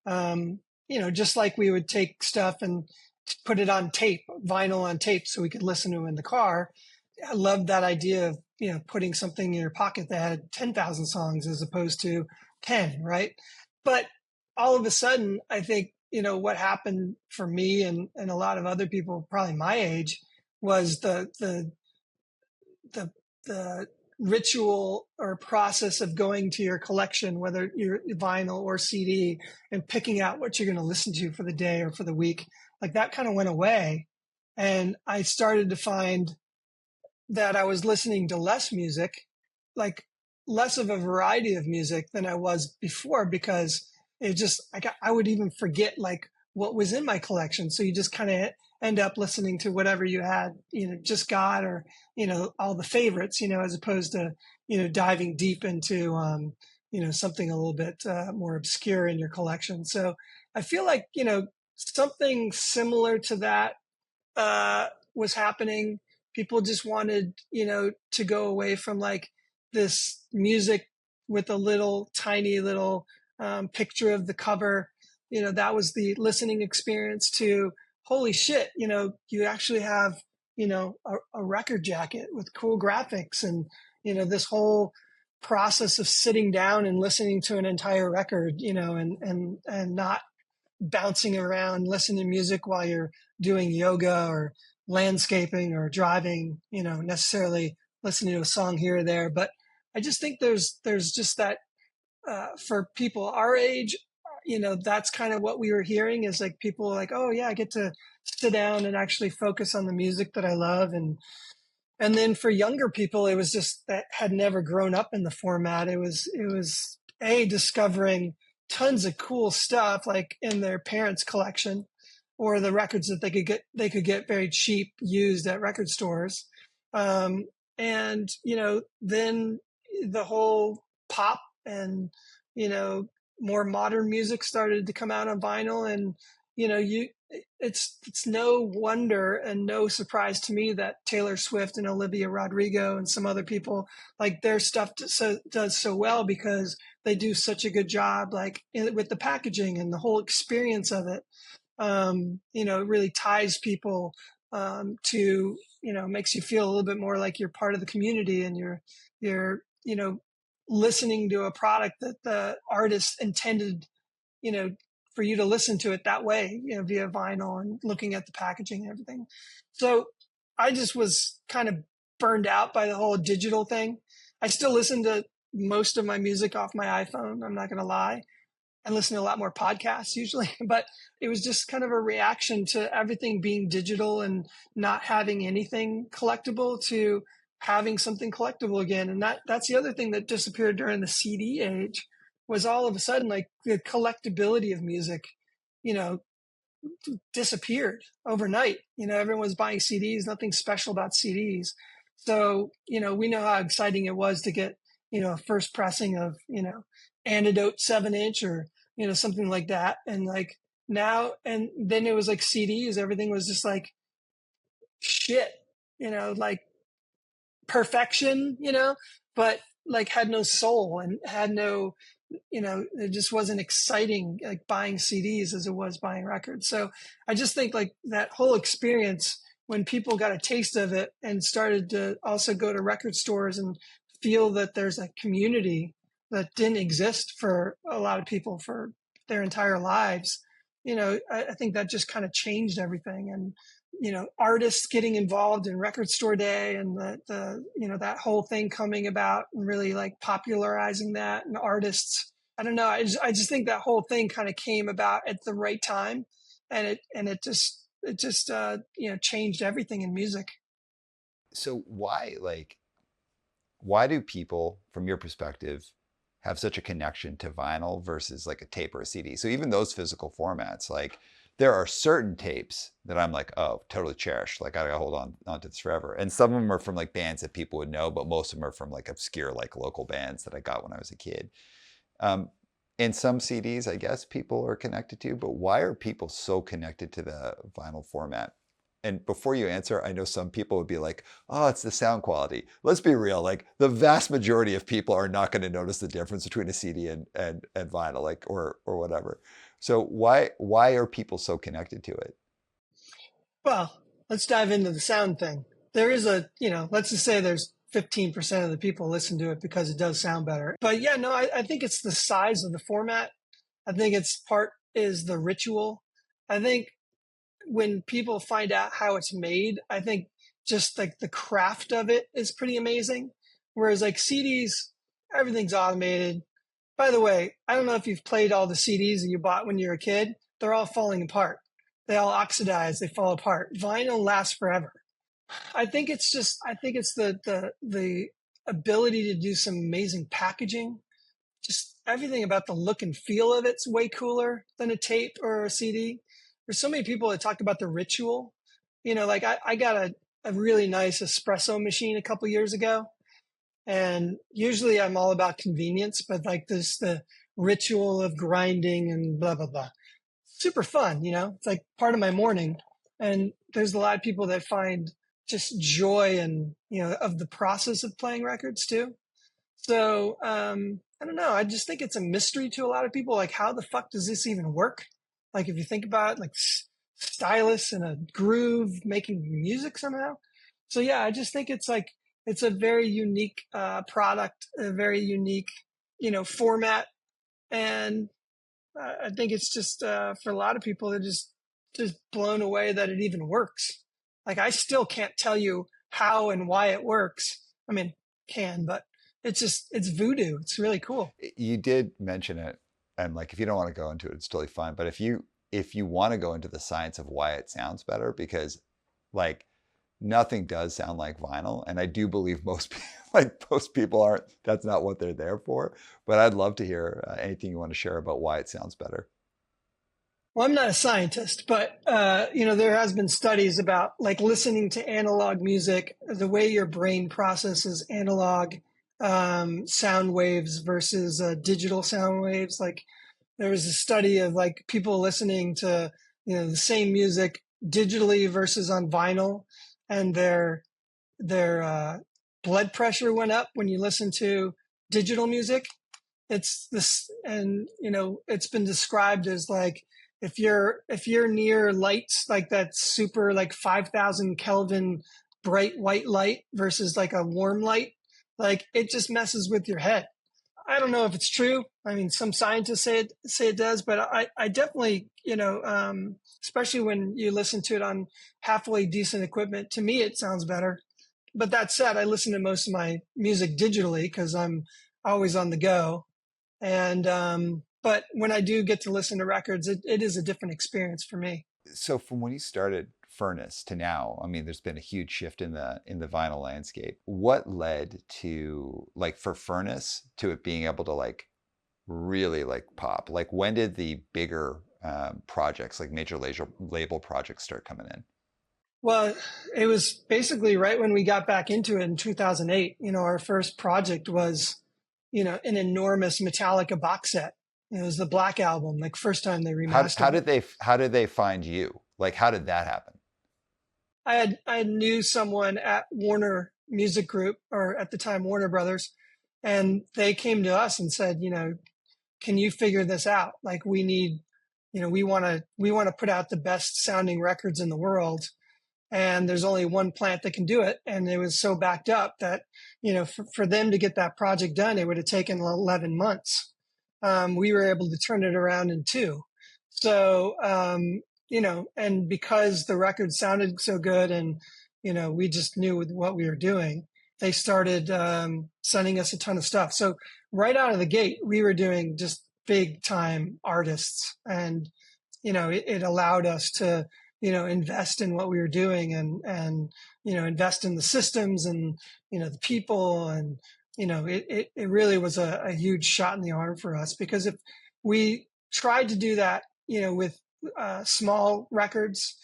just like we would take stuff and put it on tape, vinyl on tape, so we could listen to them in the car. I love that idea of, putting something in your pocket that had 10,000 songs as opposed to 10, right? But all of a sudden, I think, what happened for me and a lot of other people, probably my age, was the, the ritual or process of going to your collection, whether you're vinyl or CD, and picking out what you're going to listen to for the day or for the week. Like that kind of went away. And I started to find that I was listening to less music, like less of a variety of music than I was before, because it just I would even forget like what was in my collection. So you just kind of end up listening to whatever you had, just got, or all the favorites, as opposed to diving deep into something a little bit more obscure in your collection. So I feel like something similar to that was happening. People just wanted, to go away from like this music with a little tiny little picture of the cover. That was the listening experience to, holy shit, you actually have, a record jacket with cool graphics, and, this whole process of sitting down and listening to an entire record, and not bouncing around, listening to music while you're doing yoga or landscaping or driving, necessarily listening to a song here or there. But I just think there's just that for people our age, that's kind of what we were hearing, is like people like, oh yeah, I get to sit down and actually focus on the music that I love. And then for younger people, it was just that had never grown up in the format. It was discovering tons of cool stuff like in their parents' collection, or the records that they could get very cheap used at record stores. And then the whole pop and more modern music started to come out on vinyl, and you it's no wonder and no surprise to me that Taylor Swift and Olivia Rodrigo and some other people, like, their stuff does so well, because they do such a good job, like with the packaging and the whole experience of it. It really ties people to, makes you feel a little bit more like you're part of the community, and you're listening to a product that the artist intended, you know, for you to listen to it that way, via vinyl, and looking at the packaging and everything. So I just was kind of burned out by the whole digital thing. I still listen to most of my music off my iPhone, I'm not going to lie, and listen to a lot more podcasts usually, but it was just kind of a reaction to everything being digital and not having anything collectible, to having something collectible again. And that's the other thing that disappeared during the CD age, was all of a sudden, like, the collectability of music, you know, disappeared overnight. Everyone was buying CDs, nothing special about CDs. So, we know how exciting it was to get, a first pressing of, Antidote 7-inch, or, something like that. And like now, and then it was like CDs, everything was just like shit, like perfection, but like had no soul and had no, it just wasn't exciting, like buying CDs as it was buying records. So I just think, like, that whole experience, when people got a taste of it and started to also go to record stores and feel that there's a community that didn't exist for a lot of people for their entire lives, I think that just kind of changed everything. And artists getting involved in record store day, and that whole thing coming about and really like popularizing that, and artists, I don't know, I just think that whole thing kind of came about at the right time, and it just changed everything in music. So why do people, from your perspective, have such a connection to vinyl versus like a tape or a CD? So even those physical formats, like, there are certain tapes that I'm like, oh, totally cherished. Like, I gotta hold on to this forever. And some of them are from like bands that people would know, but most of them are from like obscure, like local bands that I got when I was a kid. Um, and some CDs, I guess people are connected to, but why are people so connected to the vinyl format? And before you answer, I know some people would be like, oh, it's the sound quality. Let's be real. Like, the vast majority of people are not going to notice the difference between a CD and vinyl, like, or whatever. So why are people so connected to it? Well, let's dive into the sound thing. There is let's just say there's 15% of the people listen to it because it does sound better. But yeah, no, I think it's the size of the format. I think it's part is the ritual. I think when people find out how it's made, I think just like the craft of it is pretty amazing. Whereas like CDs, everything's automated. By the way, I don't know if you've played all the CDs that you bought when you were a kid. They're all falling apart. They all oxidize. They fall apart. Vinyl lasts forever. I think it's the ability to do some amazing packaging. Just everything about the look and feel of it's way cooler than a tape or a CD. There's so many people that talk about the ritual. Like I got a really nice espresso machine a couple years ago, and usually I'm all about convenience, but like this, the ritual of grinding and blah, blah, blah. Super fun, it's like part of my morning. And there's a lot of people that find just joy and, of the process of playing records too. So I don't know. I just think it's a mystery to a lot of people. Like, how the fuck does this even work? Like, if you think about it, like stylus and a groove making music somehow. So yeah, I just think it's like it's a very unique product, a very unique, format, and I think it's just for a lot of people, they're just blown away that it even works. Like, I still can't tell you how and why it works. I mean, can, but it's voodoo. It's really cool. You did mention it, and like if you don't want to go into it, it's totally fine. But if you want to go into the science of why it sounds better, because like nothing does sound like vinyl, and I do believe most like most people aren't. That's not what they're there for. But I'd love to hear anything you want to share about why it sounds better. Well, I'm not a scientist, but there has been studies about like listening to analog music, the way your brain processes analog sound waves versus digital sound waves. Like, there was a study of like people listening to the same music digitally versus on vinyl, and their blood pressure went up when you listen to digital music. It's this, and it's been described as like if you're near lights like that super like 5,000 Kelvin bright white light versus like a warm light, like it just messes with your head. I don't know if it's true. I mean, some scientists say it does, but I definitely, especially when you listen to it on halfway decent equipment, to me it sounds better. But that said, I listen to most of my music digitally because I'm always on the go. And but when I do get to listen to records, it is a different experience for me. So from when you started Furnace to now, I mean, there's been a huge shift in the vinyl landscape. What led to like for Furnace to it being able to like really like pop? Like when did the bigger projects, like major label projects, start coming in? Well, it was basically right when we got back into it in 2008. Our first project was, an enormous Metallica box set. It was the Black Album, like first time they How remastered it. did they find you? Like how did that happen? I knew someone at Warner Music Group, or at the time Warner Brothers, and they came to us and said, can you figure this out? Like, we need, we want to put out the best sounding records in the world, and there's only one plant that can do it. And it was so backed up that, for them to get that project done, it would have taken 11 months. We were able to turn it around in two. So, and because the record sounded so good, and, we just knew what we were doing, they started sending us a ton of stuff. So right out of the gate, we were doing just big time artists, and it allowed us to invest in what we were doing, and invest in the systems, and the people, and it really was a huge shot in the arm for us, because if we tried to do that with small records,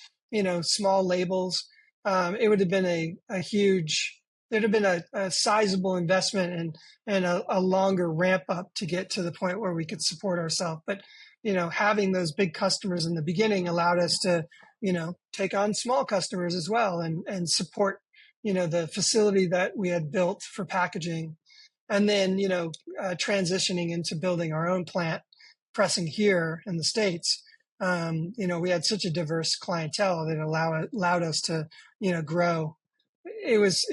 small labels, it would have been a huge, there'd have been a sizable investment, and a longer ramp up to get to the point where we could support ourselves. But having those big customers in the beginning allowed us to, take on small customers as well, and support, the facility that we had built for packaging. And then, transitioning into building our own plant, pressing here in the States. We had such a diverse clientele that allowed us to, grow. It was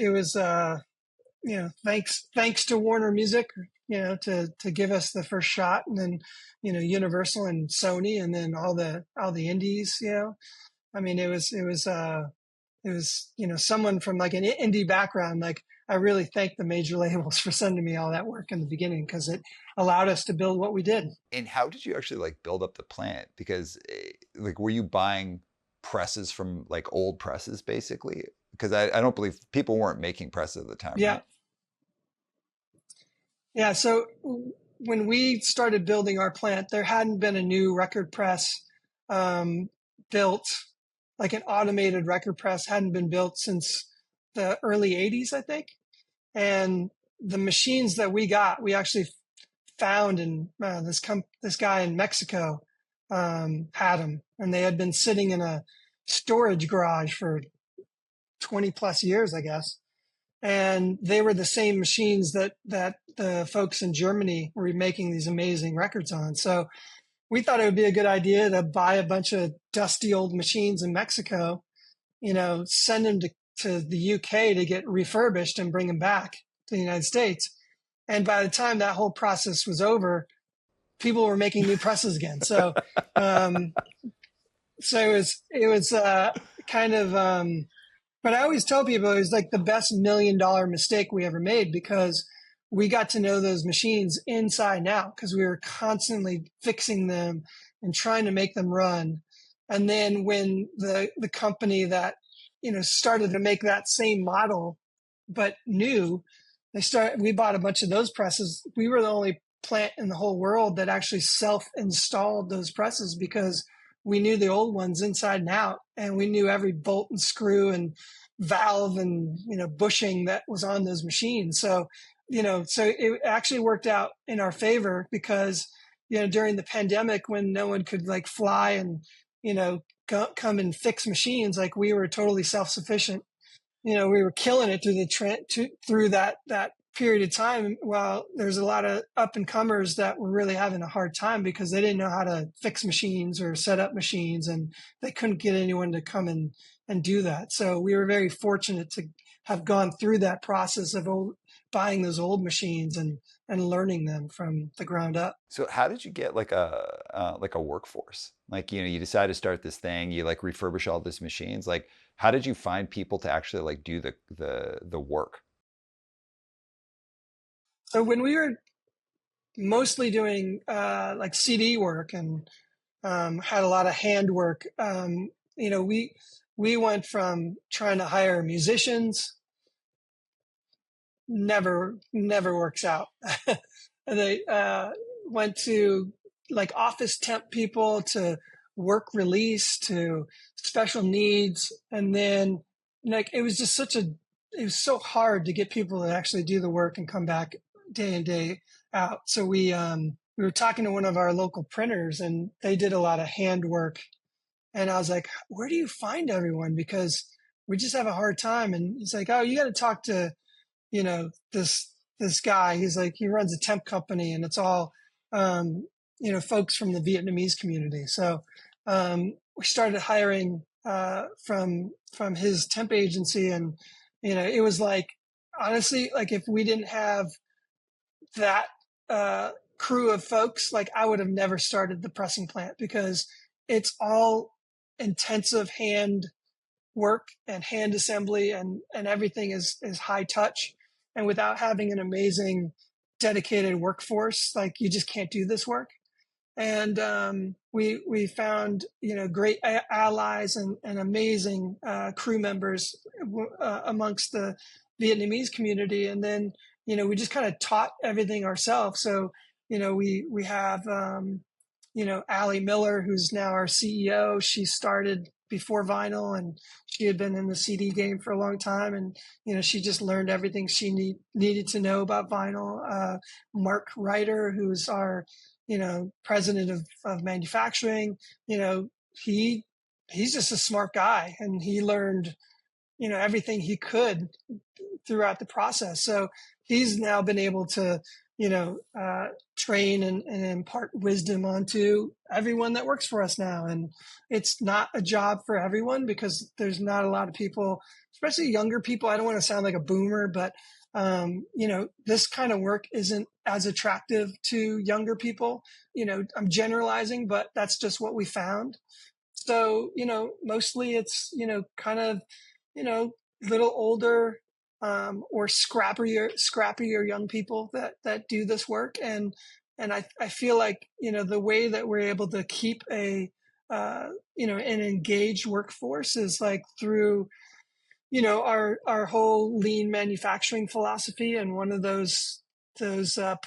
thanks to Warner Music, to give us the first shot, and then Universal and Sony, and then all the indies. I mean, it was someone from like an indie background. Like, I really thank the major labels for sending me all that work in the beginning, because it allowed us to build what we did. And how did you actually like build up the plant? Because like were you buying presses from like old presses basically? Because I don't believe people weren't making presses at the time, Yeah, right? yeah. So when we started building our plant, there hadn't been a new record press built, like an automated record press hadn't been built since the early 80s, I think. And the machines that we got, we actually found, and this guy in Mexico had them, and they had been sitting in a storage garage for 20 plus years, I guess. And they were the same machines that the folks in Germany were making these amazing records on. So we thought it would be a good idea to buy a bunch of dusty old machines in Mexico, send them to the UK to get refurbished and bring them back to the United States. And by the time that whole process was over, people were making new presses again. So, um, so it was kind of, but I always tell people it was like the best $1 million mistake we ever made, because we got to know those machines inside and out, because we were constantly fixing them and trying to make them run. And then when the company that, started to make that same model, but new, we bought a bunch of those presses. We were the only plant in the whole world that actually self-installed those presses, because we knew the old ones inside and out, and we knew every bolt and screw and valve and bushing that was on those machines. So so it actually worked out in our favor, because during the pandemic, when no one could like fly and come and fix machines, like we were totally self-sufficient. We were killing it through that period of time, while there's a lot of up and comers that were really having a hard time because they didn't know how to fix machines or set up machines, and they couldn't get anyone to come and do that. So we were very fortunate to have gone through that process of buying those old machines and learning them from the ground up. So how did you get like a workforce? Like, you decide to start this thing, you like refurbish all these machines. Like, how did you find people to actually like do the work? So when we were mostly doing like CD work and had a lot of hand work, we went from trying to hire musicians, never works out. And they went to like office temp people, to work release, to special needs, and then like it was just it was so hard to get people to actually do the work and come back day in day out. So we were talking to one of our local printers, and they did a lot of hand work, and I was like, where do you find everyone, because we just have a hard time. And he's like, oh, you got to talk to this guy. He's like, he runs a temp company, and it's all folks from the Vietnamese community. So we started hiring from his temp agency, and it was like, honestly, like if we didn't have that crew of folks, like I would have never started the pressing plant, because it's all intensive hand work and hand assembly, and everything is high touch. And without having an amazing dedicated workforce, like you just can't do this work. And we found great allies and amazing crew members amongst the Vietnamese community. And then we just kind of taught everything ourselves. So we have Allie Miller, who's now our CEO. She started before vinyl, and she had been in the CD game for a long time, and she just learned everything she needed to know about vinyl. Mark Ryder, who's our president of manufacturing, he's just a smart guy, and he learned everything he could throughout the process. So he's now been able to train and impart wisdom onto everyone that works for us now. And it's not a job for everyone, because there's not a lot of people, especially younger people. I don't want to sound like a boomer, but this kind of work isn't as attractive to younger people. I'm generalizing, but that's just what we found. So, mostly it's, kind of, little older or scrappier young people that do this work. And I feel like, the way that we're able to keep an engaged workforce is like through, our whole lean manufacturing philosophy. And one of those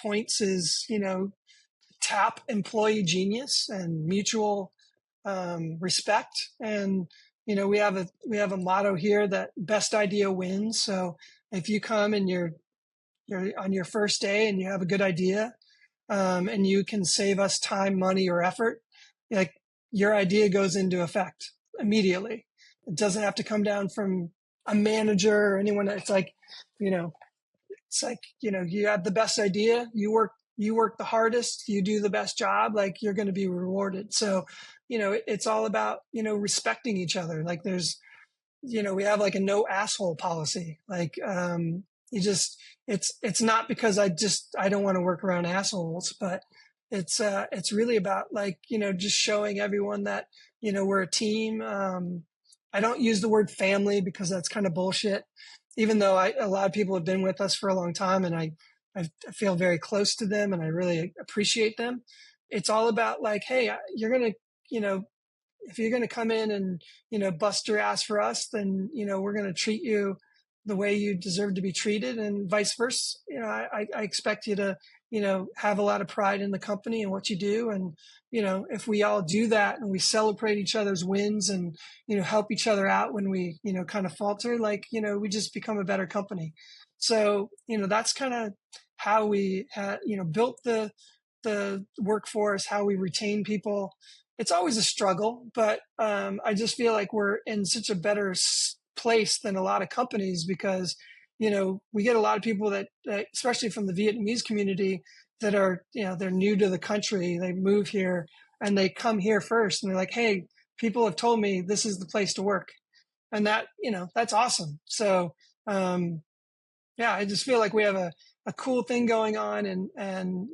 points is, tap employee genius and mutual respect. And we have a motto here that best idea wins. So if you come and you're on your first day and you have a good idea, and you can save us time, money, or effort, like your idea goes into effect immediately. It doesn't have to come down from a manager or anyone. It's like, It's like, you have the best idea, you work the hardest, you do the best job, like you're going to be rewarded. So, it's all about, respecting each other. Like we have like a no asshole policy. Like, you just, it's not because I don't want to work around assholes, but it's really about like, just showing everyone that, we're a team. I don't use the word family because that's kind of bullshit, even though a lot of people have been with us for a long time, and I feel very close to them and I really appreciate them. It's all about like, hey, you're going to, you know, if you're going to come in and, bust your ass for us, then, we're going to treat you the way you deserve to be treated, and vice versa. I expect you to, have a lot of pride in the company and what you do. And, if we all do that and we celebrate each other's wins and, help each other out when we, kind of falter, like, we just become a better company. So, that's kind of how we, built the workforce, how we retain people. It's always a struggle, but I just feel like we're in such a better place than a lot of companies because, we get a lot of people that, especially from the Vietnamese community, that are, they're new to the country. They move here and they come here first and they're like, hey, people have told me this is the place to work. And that, that's awesome. So, yeah, I just feel like we have a cool thing going on, and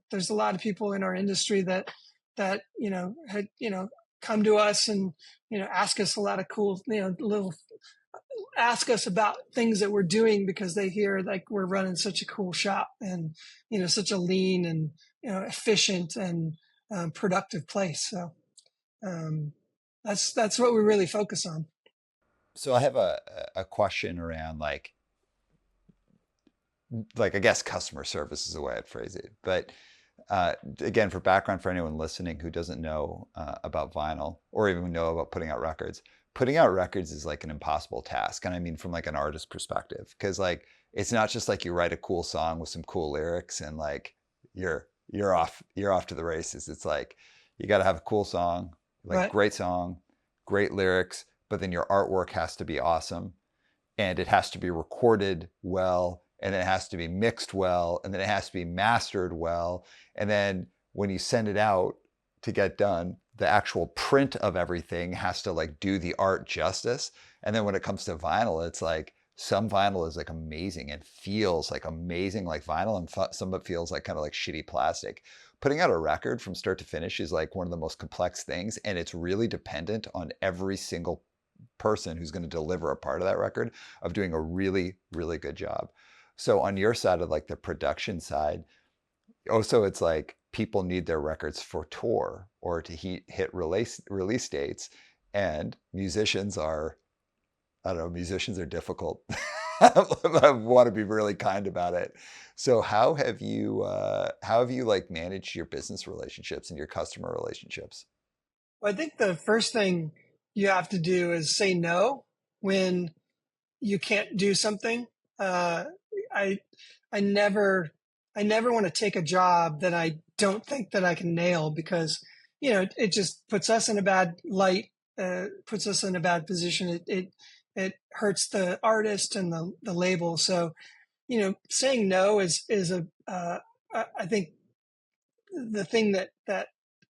there's a lot of people in our industry that had come to us and ask us a lot of cool little ask us about things that we're doing because they hear like we're running such a cool shop and such a lean and efficient and productive place. So um, that's what we really focus on. So I have a question around like I guess customer service is the way I'd phrase it. But again, for background for anyone listening who doesn't know about vinyl or even know about putting out records is like an impossible task. And I mean from like an artist perspective, because like it's not just like you write a cool song with some cool lyrics and like you're off to the races. It's like you got to have a cool song, like Right. great song, great lyrics, but then your artwork has to be awesome and it has to be recorded well, and then it has to be mixed well, and then it has to be mastered well, and then when you send it out to get done, the actual print of everything has to like do the art justice. And then when it comes to vinyl, it's like some vinyl is like amazing and feels like amazing like vinyl, and some of it feels like kind of like shitty plastic. Putting out a record from start to finish is like one of the most complex things, and it's really dependent on every single person who's going to deliver a part of that record of doing a really, really good job. So on your side of like the production side, also it's like people need their records for tour or to hit release dates, and musicians are, I don't know, musicians are difficult. I want to be really kind about it. So how have you like managed your business relationships and your customer relationships? Well, I think the first thing you have to do is say no when you can't do something. Uh, I I never I never want to take a job that I don't think that I can nail because it just puts us in a bad light, puts us in a bad position. It hurts the artist and the label. So saying no is a I think the thing that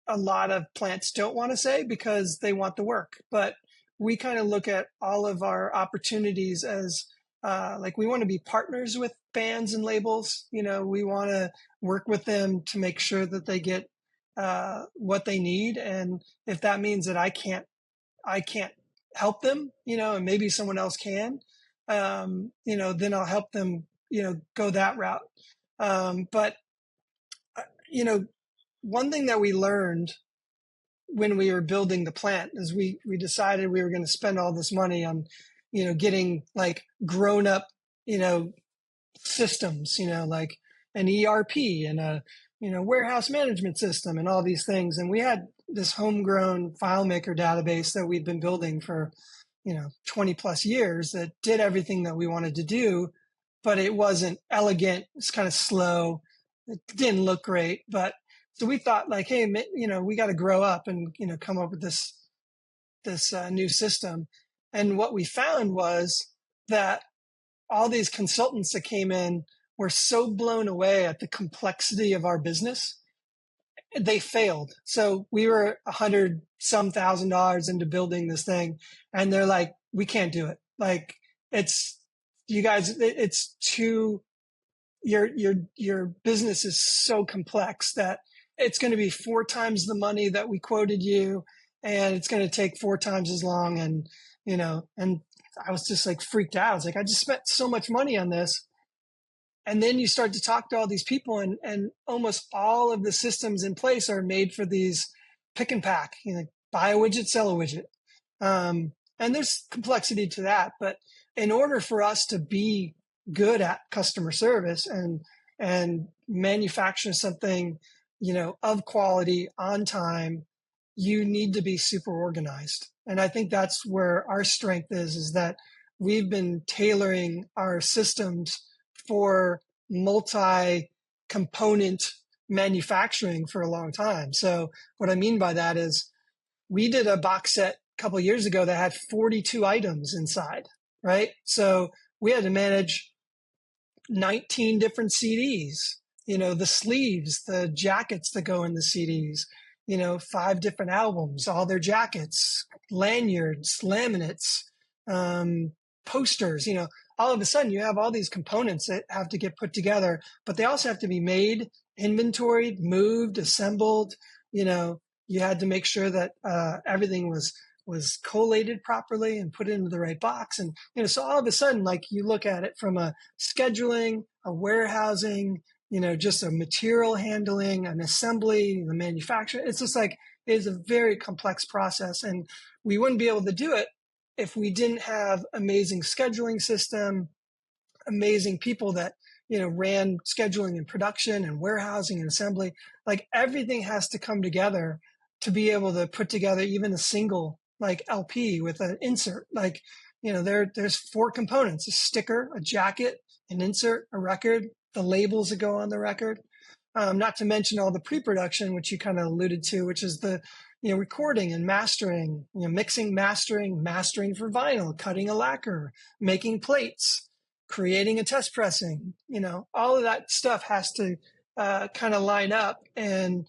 a lot of plants don't want to say because they want the work. But we kind of look at all of our opportunities as like we want to be partners with bands and labels. We want to work with them to make sure that they get what they need, and if that means that I can't help them, and maybe someone else can, then I'll help them, go that route. But you know, one thing that we learned when we were building the plant is we decided we were going to spend all this money on, getting like grown up, you know, systems, like an ERP and a, warehouse management system and all these things. And we had this homegrown FileMaker database that we'd been building for, 20 plus years that did everything that we wanted to do, but it wasn't elegant. It's kind of slow. It didn't look great, but so we thought like, hey, we got to grow up and, come up with this new system. And what we found was that all these consultants that came in were so blown away at the complexity of our business, they failed. So we were 100 some thousand dollars into building this thing, and they're like, we can't do it. Like, it's, you guys, it's too, your business is so complex that it's going to be 4 times the money that we quoted you, and it's going to take 4 times as long. And, and I was just like freaked out. I was like, I just spent so much money on this. And then you start to talk to all these people, and almost all of the systems in place are made for these pick and pack, buy a widget, sell a widget. And there's complexity to that. But in order for us to be good at customer service and manufacture something, of quality on time, you need to be super organized. And I think that's where our strength is that we've been tailoring our systems for multi-component manufacturing for a long time. So what I mean by that is we did a box set a couple of years ago that had 42 items inside, right? So we had to manage 19 different CDs, the sleeves, the jackets that go in the CDs, 5 different albums, all their jackets, lanyards, laminates, posters, all of a sudden you have all these components that have to get put together, but they also have to be made, inventoried, moved, assembled. You had to make sure that everything was collated properly and put into the right box. And, so all of a sudden, like, you look at it from a scheduling, a warehousing, just a material handling, an assembly, the manufacturing. It's just like, it is a very complex process. And we wouldn't be able to do it if we didn't have amazing scheduling system, amazing people that, ran scheduling and production and warehousing and assembly. Like, everything has to come together to be able to put together even a single like LP with an insert. Like, there's 4 components: a sticker, a jacket, an insert, a record, the labels that go on the record. Not to mention all the pre-production, which you kind of alluded to, which is the, recording and mastering, mixing, mastering for vinyl, cutting a lacquer, making plates, creating a test pressing, all of that stuff has to kind of line up. And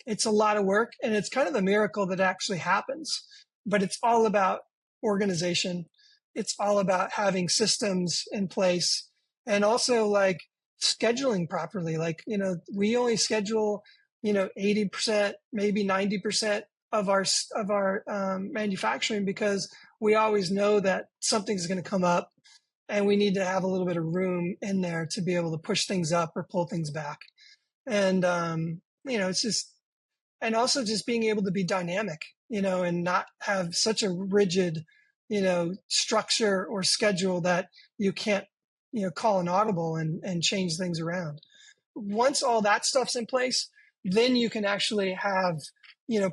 it's a lot of work, and it's kind of a miracle that actually happens. But it's all about organization. It's all about having systems in place, and also like scheduling properly. Like, we only schedule, 80%, maybe 90% of our manufacturing, because we always know that something's going to come up, and we need to have a little bit of room in there to be able to push things up or pull things back. And, it's just, and also just being able to be dynamic, and not have such a rigid, structure or schedule that you can't, call an audible and change things around. Once all that stuff's in place, then you can actually have,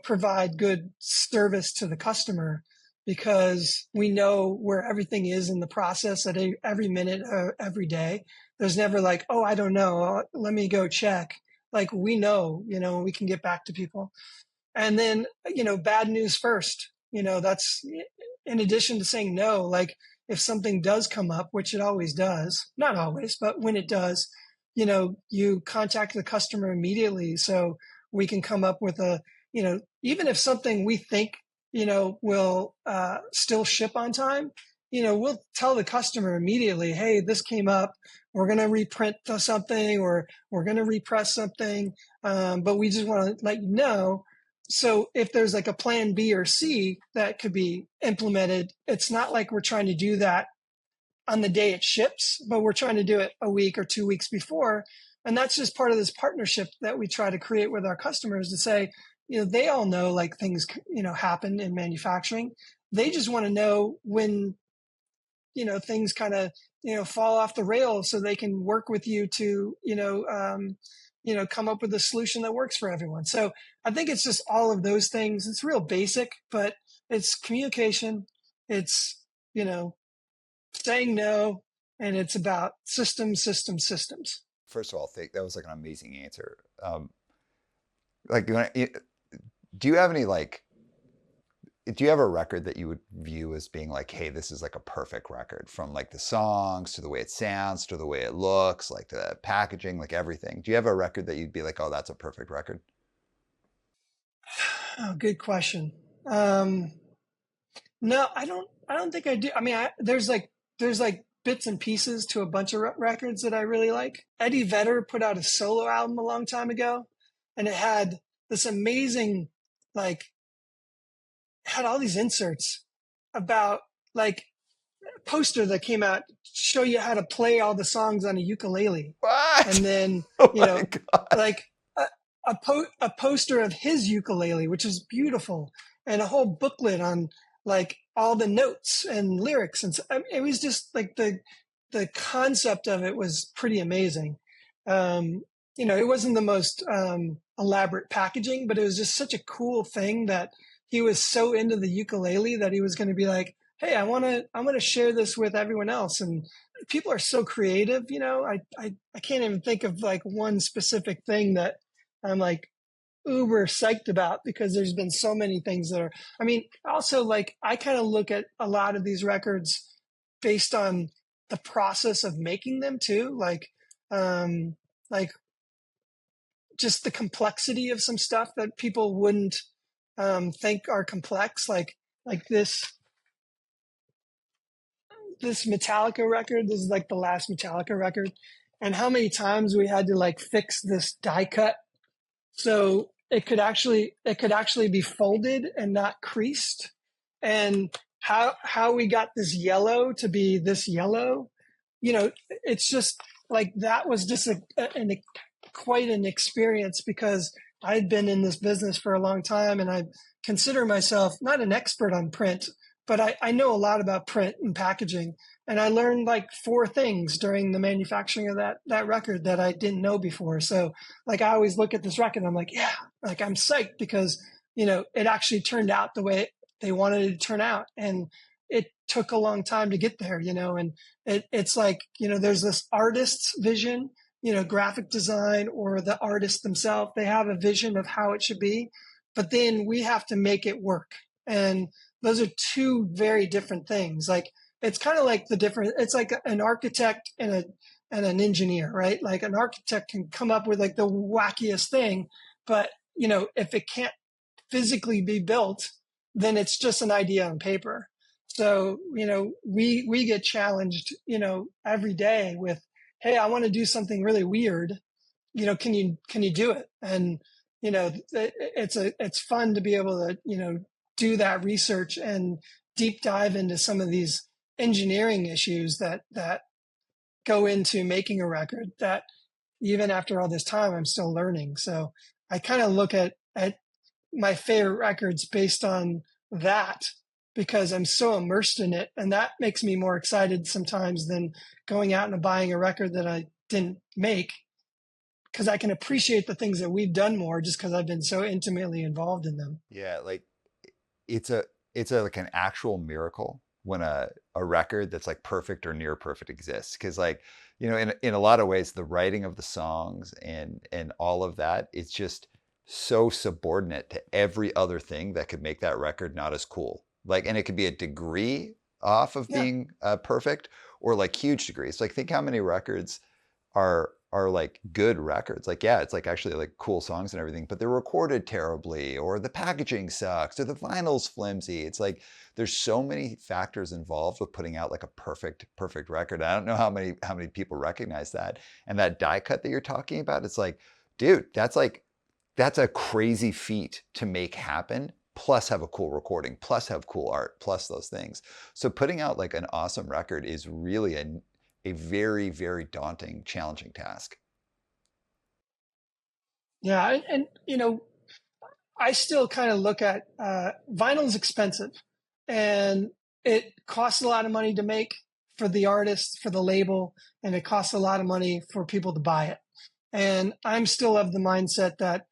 provide good service to the customer, because we know where everything is in the process at every minute, every day. There's never like, oh, I don't know, let me go check. Like, we know, we can get back to people. And then, bad news first, that's in addition to saying no. Like, if something does come up, which it always does, not always, but when it does, you contact the customer immediately. So we can come up with a, even if something we think, will still ship on time, we'll tell the customer immediately, hey, this came up. We're going to reprint something, or we're going to repress something. But we just want to let you know. So if there's like a plan B or C that could be implemented, it's not like we're trying to do that on the day it ships, but we're trying to do it a week or 2 weeks before. And that's just part of this partnership that we try to create with our customers, to say, they all know like things, happen in manufacturing. They just want to know when, things kind of, fall off the rails, so they can work with you to, come up with a solution that works for everyone. So I think it's just all of those things. It's real basic, but it's communication. It's, saying no, and it's about systems. First of all, that was like an amazing answer. Like, do you have any like do you have a record that you would view as being like, hey, this is like a perfect record, from like the songs to the way it sounds to the way it looks, like the packaging, like everything? Do you have a record that you'd be like, oh, that's a perfect record? Oh, good question. Um, no, I don't think I do. I mean, there's like bits and pieces to a bunch of records that I really like. Eddie Vedder put out a solo album a long time ago, and it had this amazing, like, had all these inserts about like poster that came out to show you how to play all the songs on a ukulele. What? And then, Oh you my know, god. like a poster of his ukulele, which is beautiful, and a whole booklet on like all the notes and lyrics. And so, I mean, it was just like the concept of it was pretty amazing. Um, it wasn't the most elaborate packaging, but it was just such a cool thing that he was so into the ukulele that he was going to be like, hey, I want to share this with everyone else. And people are so creative, I can't even think of like one specific thing that I'm like uber psyched about, because there's been so many things that are, I mean, also like I kind of look at a lot of these records based on the process of making them too. Um, like just the complexity of some stuff that people wouldn't think are complex. Like this Metallica record. This is like the last Metallica record, and how many times we had to like fix this die cut so it could actually be folded and not creased, and how we got this yellow to be this yellow. It's just like that was just quite an experience, because I had been in this business for a long time, and I consider myself not an expert on print, but I know a lot about print and packaging. And I learned like four things during the manufacturing of that record that I didn't know before. So like I always look at this record and I'm like, yeah, like I'm psyched because it actually turned out the way they wanted it to turn out. And it took a long time to get there, and it's like, there's this artist's vision, graphic design, or the artist themselves, they have a vision of how it should be, but then we have to make it work. And those are two very different things. Like it's kind of like it's like an architect and an engineer, right? Like an architect can come up with like the wackiest thing, but if it can't physically be built, then it's just an idea on paper. So, we get challenged, every day with, hey, I want to do something really weird. Can you do it? And, it's fun to be able to, do that research and deep dive into some of these engineering issues that go into making a record that even after all this time, I'm still learning. So I kind of look at my favorite records based on that, because I'm so immersed in it. And that makes me more excited sometimes than going out and buying a record that I didn't make, because I can appreciate the things that we've done more just because I've been so intimately involved in them. Yeah, like it's a like an actual miracle when a record that's like perfect or near perfect exists, because like in a lot of ways the writing of the songs and all of that, it's just so subordinate to every other thing that could make that record not as cool. Like, and it could be a degree off of Yeah. being perfect, or like huge degrees. Like think how many records are like good records. Like, yeah, it's like actually like cool songs and everything, but they're recorded terribly, or the packaging sucks, or the vinyl's flimsy. It's like there's so many factors involved with putting out like a perfect record. I don't know how many people recognize that. And that die cut that you're talking about, it's like, dude, that's a crazy feat to make happen, plus have a cool recording, plus have cool art, plus those things. So putting out like an awesome record is really a very, very daunting, challenging task. Yeah. And I still kind of look at vinyl's expensive, and it costs a lot of money to make for the artist, for the label, and it costs a lot of money for people to buy it. And I'm still of the mindset that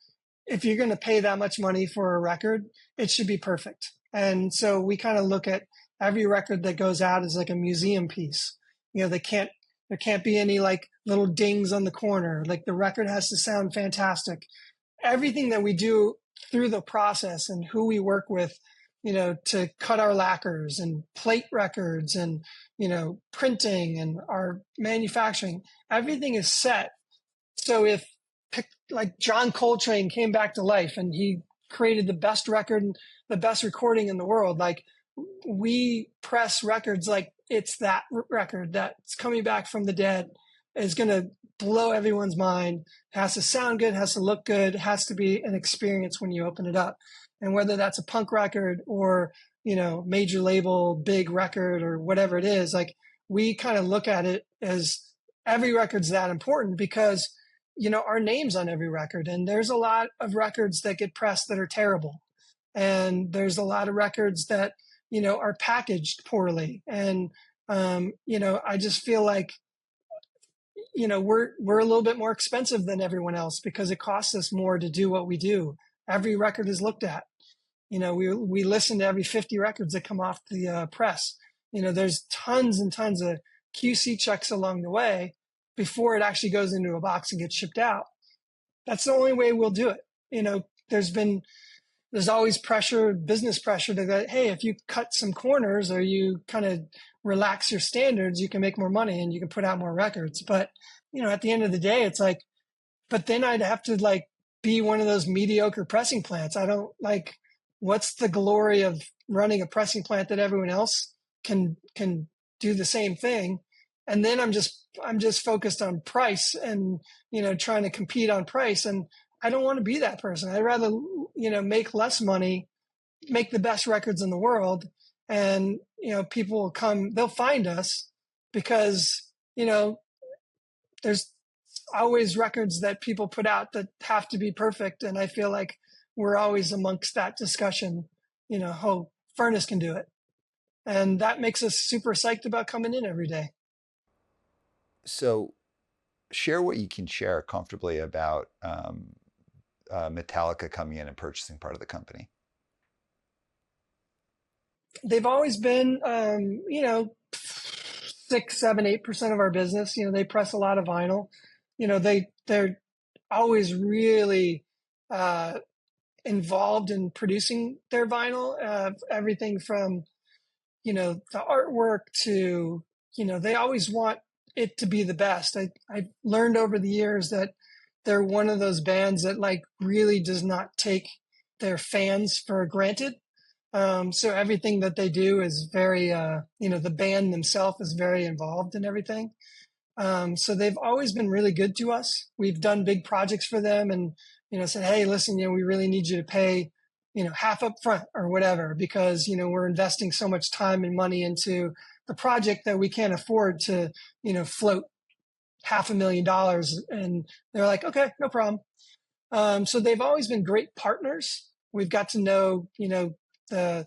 if you're going to pay that much money for a record, it should be perfect. And so we kind of look at every record that goes out as like a museum piece. There can't be any like little dings on the corner. Like the record has to sound fantastic. Everything that we do through the process and who we work with to cut our lacquers and plate records and, printing and our manufacturing. Everything is set. So if like John Coltrane came back to life and he created the best record, the best recording in the world, like we press records like it's that record that's coming back from the dead, is going to blow everyone's mind. It has to sound good, has to look good, it has to be an experience when you open it up. And whether that's a punk record or, major label, big record or whatever it is, like we kind of look at it as every record's that important because, our name's on every record. And there's a lot of records that get pressed that are terrible. And there's a lot of records that, are packaged poorly. And, I just feel like, we're a little bit more expensive than everyone else because it costs us more to do what we do. Every record is looked at. We listen to every 50 records that come off the press. There's tons and tons of QC checks along the way before it actually goes into a box and gets shipped out. That's the only way we'll do it. There's always pressure, business pressure to go, hey, if you cut some corners or you kind of relax your standards, you can make more money and you can put out more records. But, at the end of the day, it's like, but then I'd have to like be one of those mediocre pressing plants. I don't like, what's the glory of running a pressing plant that everyone else can do the same thing? And then I'm just focused on price and, trying to compete on price. And I don't want to be that person. I'd rather, make less money, make the best records in the world. And, people will come, they'll find us because, there's always records that people put out that have to be perfect. And I feel like we're always amongst that discussion, oh, Furnace can do it. And that makes us super psyched about coming in every day. So share what you can share comfortably about Metallica coming in and purchasing part of the company. They've always been, 6, 7, 8% of our business. They press a lot of vinyl. They're always really involved in producing their vinyl. Everything from, the artwork to, they always want it to be the best. I learned over the years that they're one of those bands that like really does not take their fans for granted. So everything that they do is very, the band themselves is very involved in everything. So they've always been really good to us. We've done big projects for them and, said, hey, listen, we really need you to pay, half up front or whatever, because, we're investing so much time and money into the project that we can't afford to, float $500,000. And they're like, okay, no problem. So they've always been great partners. We've got to know, the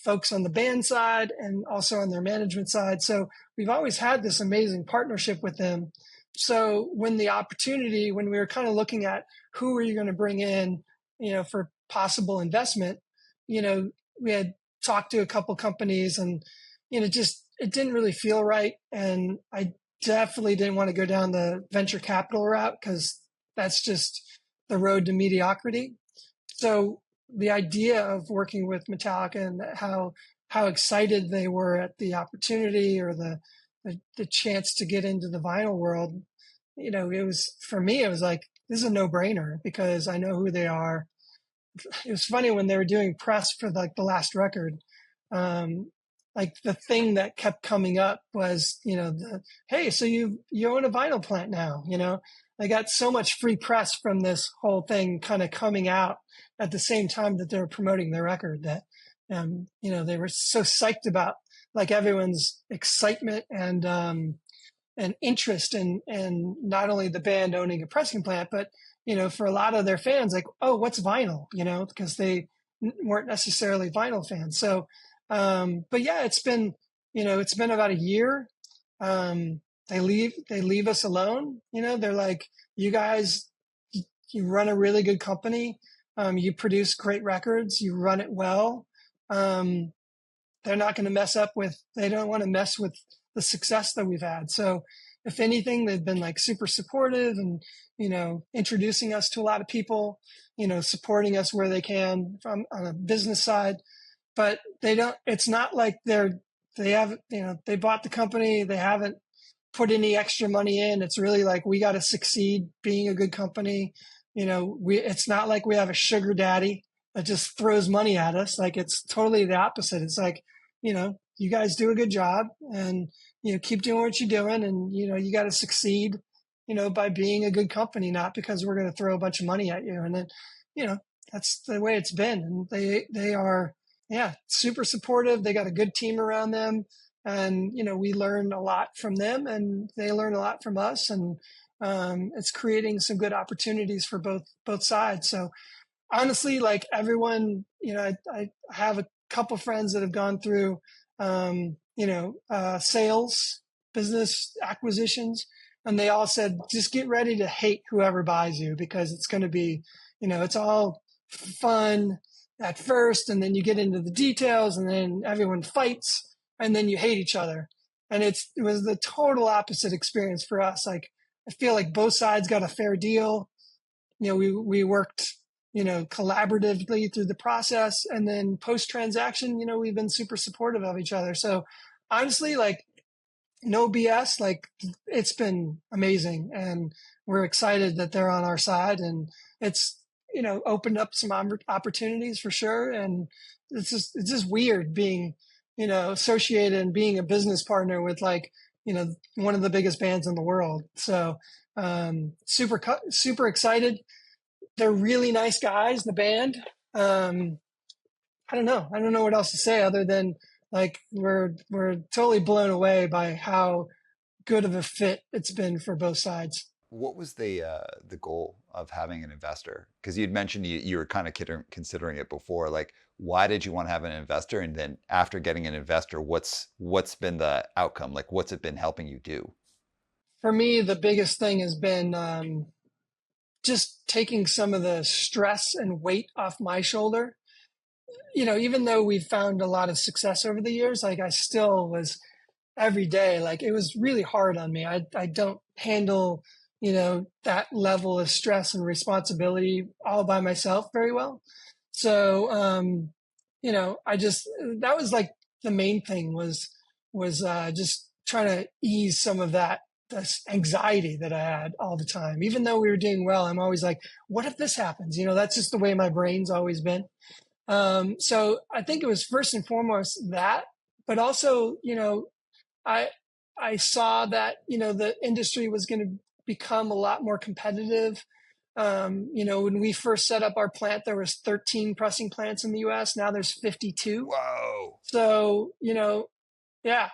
folks on the band side and also on their management side. So we've always had this amazing partnership with them. So when we were kind of looking at who are you going to bring in, for possible investment, we had talked to a couple companies and, it didn't really feel right. And I definitely didn't want to go down the venture capital route because that's just the road to mediocrity. So the idea of working with Metallica and how excited they were at the opportunity or the chance to get into the vinyl world, it was, for me, it was like, this is a no-brainer because I know who they are. It was funny when they were doing press for like the last record. Like the thing that kept coming up was, hey, so you own a vinyl plant now, I got so much free press from this whole thing kind of coming out at the same time that they were promoting their record that, they were so psyched about like everyone's excitement and interest in not only the band owning a pressing plant, but, for a lot of their fans, like, oh, what's vinyl, because they weren't necessarily vinyl fans. So, but yeah, it's been about a year. They leave us alone. They're like, you guys, you run a really good company. You produce great records. You run it well. They're not going to they don't want to mess with the success that we've had. So if anything, they've been like super supportive and, introducing us to a lot of people, supporting us where they can from on a business side. but they don't, it's not like they have, they bought the company, they haven't put any extra money in. It's really like, we got to succeed being a good company. It's not like we have a sugar daddy that just throws money at us. Like, it's totally the opposite. It's like, you guys do a good job, and, keep doing what you're doing. And, you got to succeed, by being a good company, not because we're going to throw a bunch of money at you. And then, you know, that's the way it's been. And they are, yeah, super supportive. They got a good team around them, and we learn a lot from them, and they learn a lot from us, and it's creating some good opportunities for both sides. So honestly, like, everyone, I have a couple friends that have gone through, sales, business acquisitions, and they all said, just get ready to hate whoever buys you, because it's going to be, it's all fun at first, and then you get into the details, and then everyone fights, and then you hate each other. And it was the total opposite experience for us. Like, I feel like both sides got a fair deal. We worked, collaboratively through the process, and then post transaction, we've been super supportive of each other. So honestly, like, no BS, like, it's been amazing, and we're excited that they're on our side, and it's, opened up some opportunities for sure. And it's just weird being, associated and being a business partner with, like, one of the biggest bands in the world. So super excited. They're really nice guys, the band. I don't know what else to say other than, like, we're totally blown away by how good of a fit it's been for both sides. What was the goal of having an investor? Because you'd mentioned you were kind of considering it before. Like, why did you want to have an investor? And then after getting an investor, what's been the outcome? Like, what's it been helping you do? For me, the biggest thing has been, just taking some of the stress and weight off my shoulder. Even though we've found a lot of success over the years, like, I still was every day, like, it was really hard on me. I don't handle, that level of stress and responsibility all by myself very well. So, I just, that was like the main thing was just trying to ease some of that, this anxiety that I had all the time. Even though we were doing well, I'm always like, what if this happens? That's just the way my brain's always been. So I think it was first and foremost that, but also, I I saw that, the industry was going to become a lot more competitive. When we first set up our plant, there was 13 pressing plants in the U.S. Now there's 52. Whoa. So, yeah,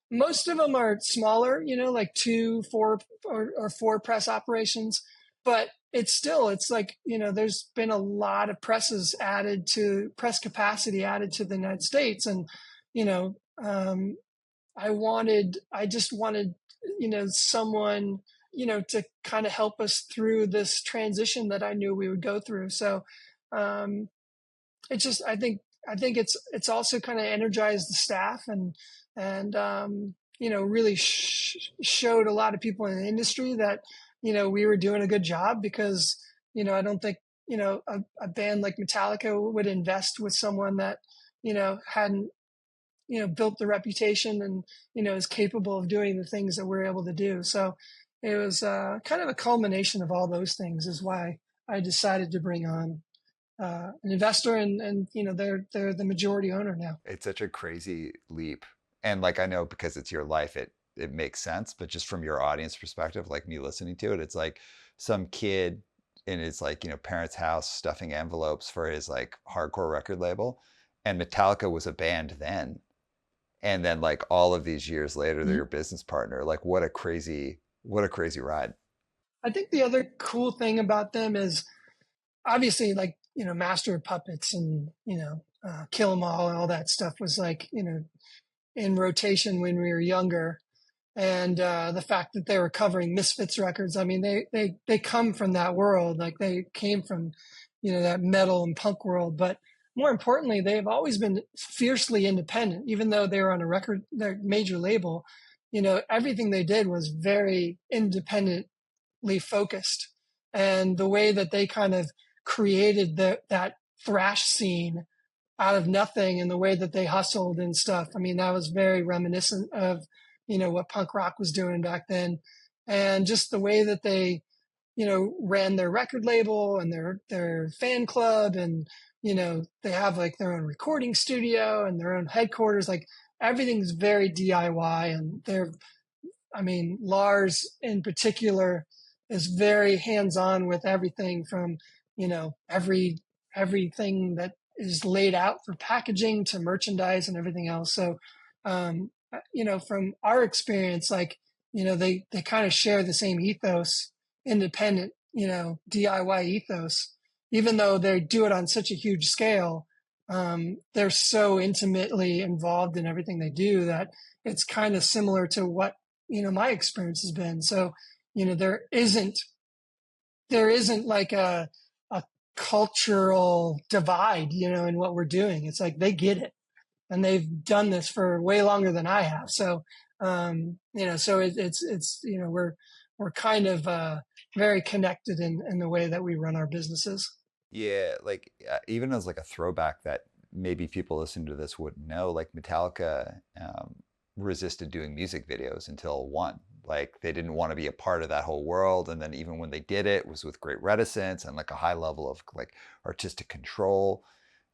most of them are smaller, like two, four, or four press operations. But it's like, there's been a lot of press capacity added to the United States. And, you know, um, I just wanted, someone, to kind of help us through this transition that I knew we would go through. So, um, it's just, I think it's also kind of energized the staff, and really showed a lot of people in the industry that, we were doing a good job, because, I don't think, a band like Metallica would invest with someone that, hadn't, built the reputation, and, is capable of doing the things that we're able to do. So it was kind of a culmination of all those things is why I decided to bring on an investor, and they're the majority owner now. It's such a crazy leap. And like, I know because it's your life, it makes sense. But just from your audience perspective, like me listening to it, it's like some kid in his, like, parents' house stuffing envelopes for his, like, hardcore record label. And Metallica was a band then. And then, like, all of these years later, they're Mhm. your business partner. Like, what a crazy ride. I think the other cool thing about them is, obviously, like, Master of Puppets, and Kill 'Em All and all that stuff was, like, in rotation when we were younger. And the fact that they were covering Misfits records, I mean, they come from that world. Like, they came from, that metal and punk world. But more importantly, they've always been fiercely independent. Even though they were on their major label, everything they did was very independently focused. And the way that they kind of created that thrash scene, out of nothing, and the way that they hustled and stuff. I mean, that was very reminiscent of, what punk rock was doing back then. And just the way that they, ran their record label and their fan club, and, they have like their own recording studio and their own headquarters. Like everything's very DIY, and Lars in particular is very hands-on with everything from, everything that is laid out for packaging to merchandise and everything else. So, from our experience, like, they kind of share the same ethos, independent, DIY ethos, even though they do it on such a huge scale. They're so intimately involved in everything they do that it's kind of similar to what my experience has been. So there isn't like a cultural divide in what we're doing. It's like they get it, and they've done this for way longer than I have. So so it's we're kind of very connected in the way that we run our businesses. Yeah, like even as like a throwback that maybe people listening to this wouldn't know, like Metallica resisted doing music videos until one. Like they didn't want to be a part of that whole world, and then even when they did it, was with great reticence and like a high level of like artistic control.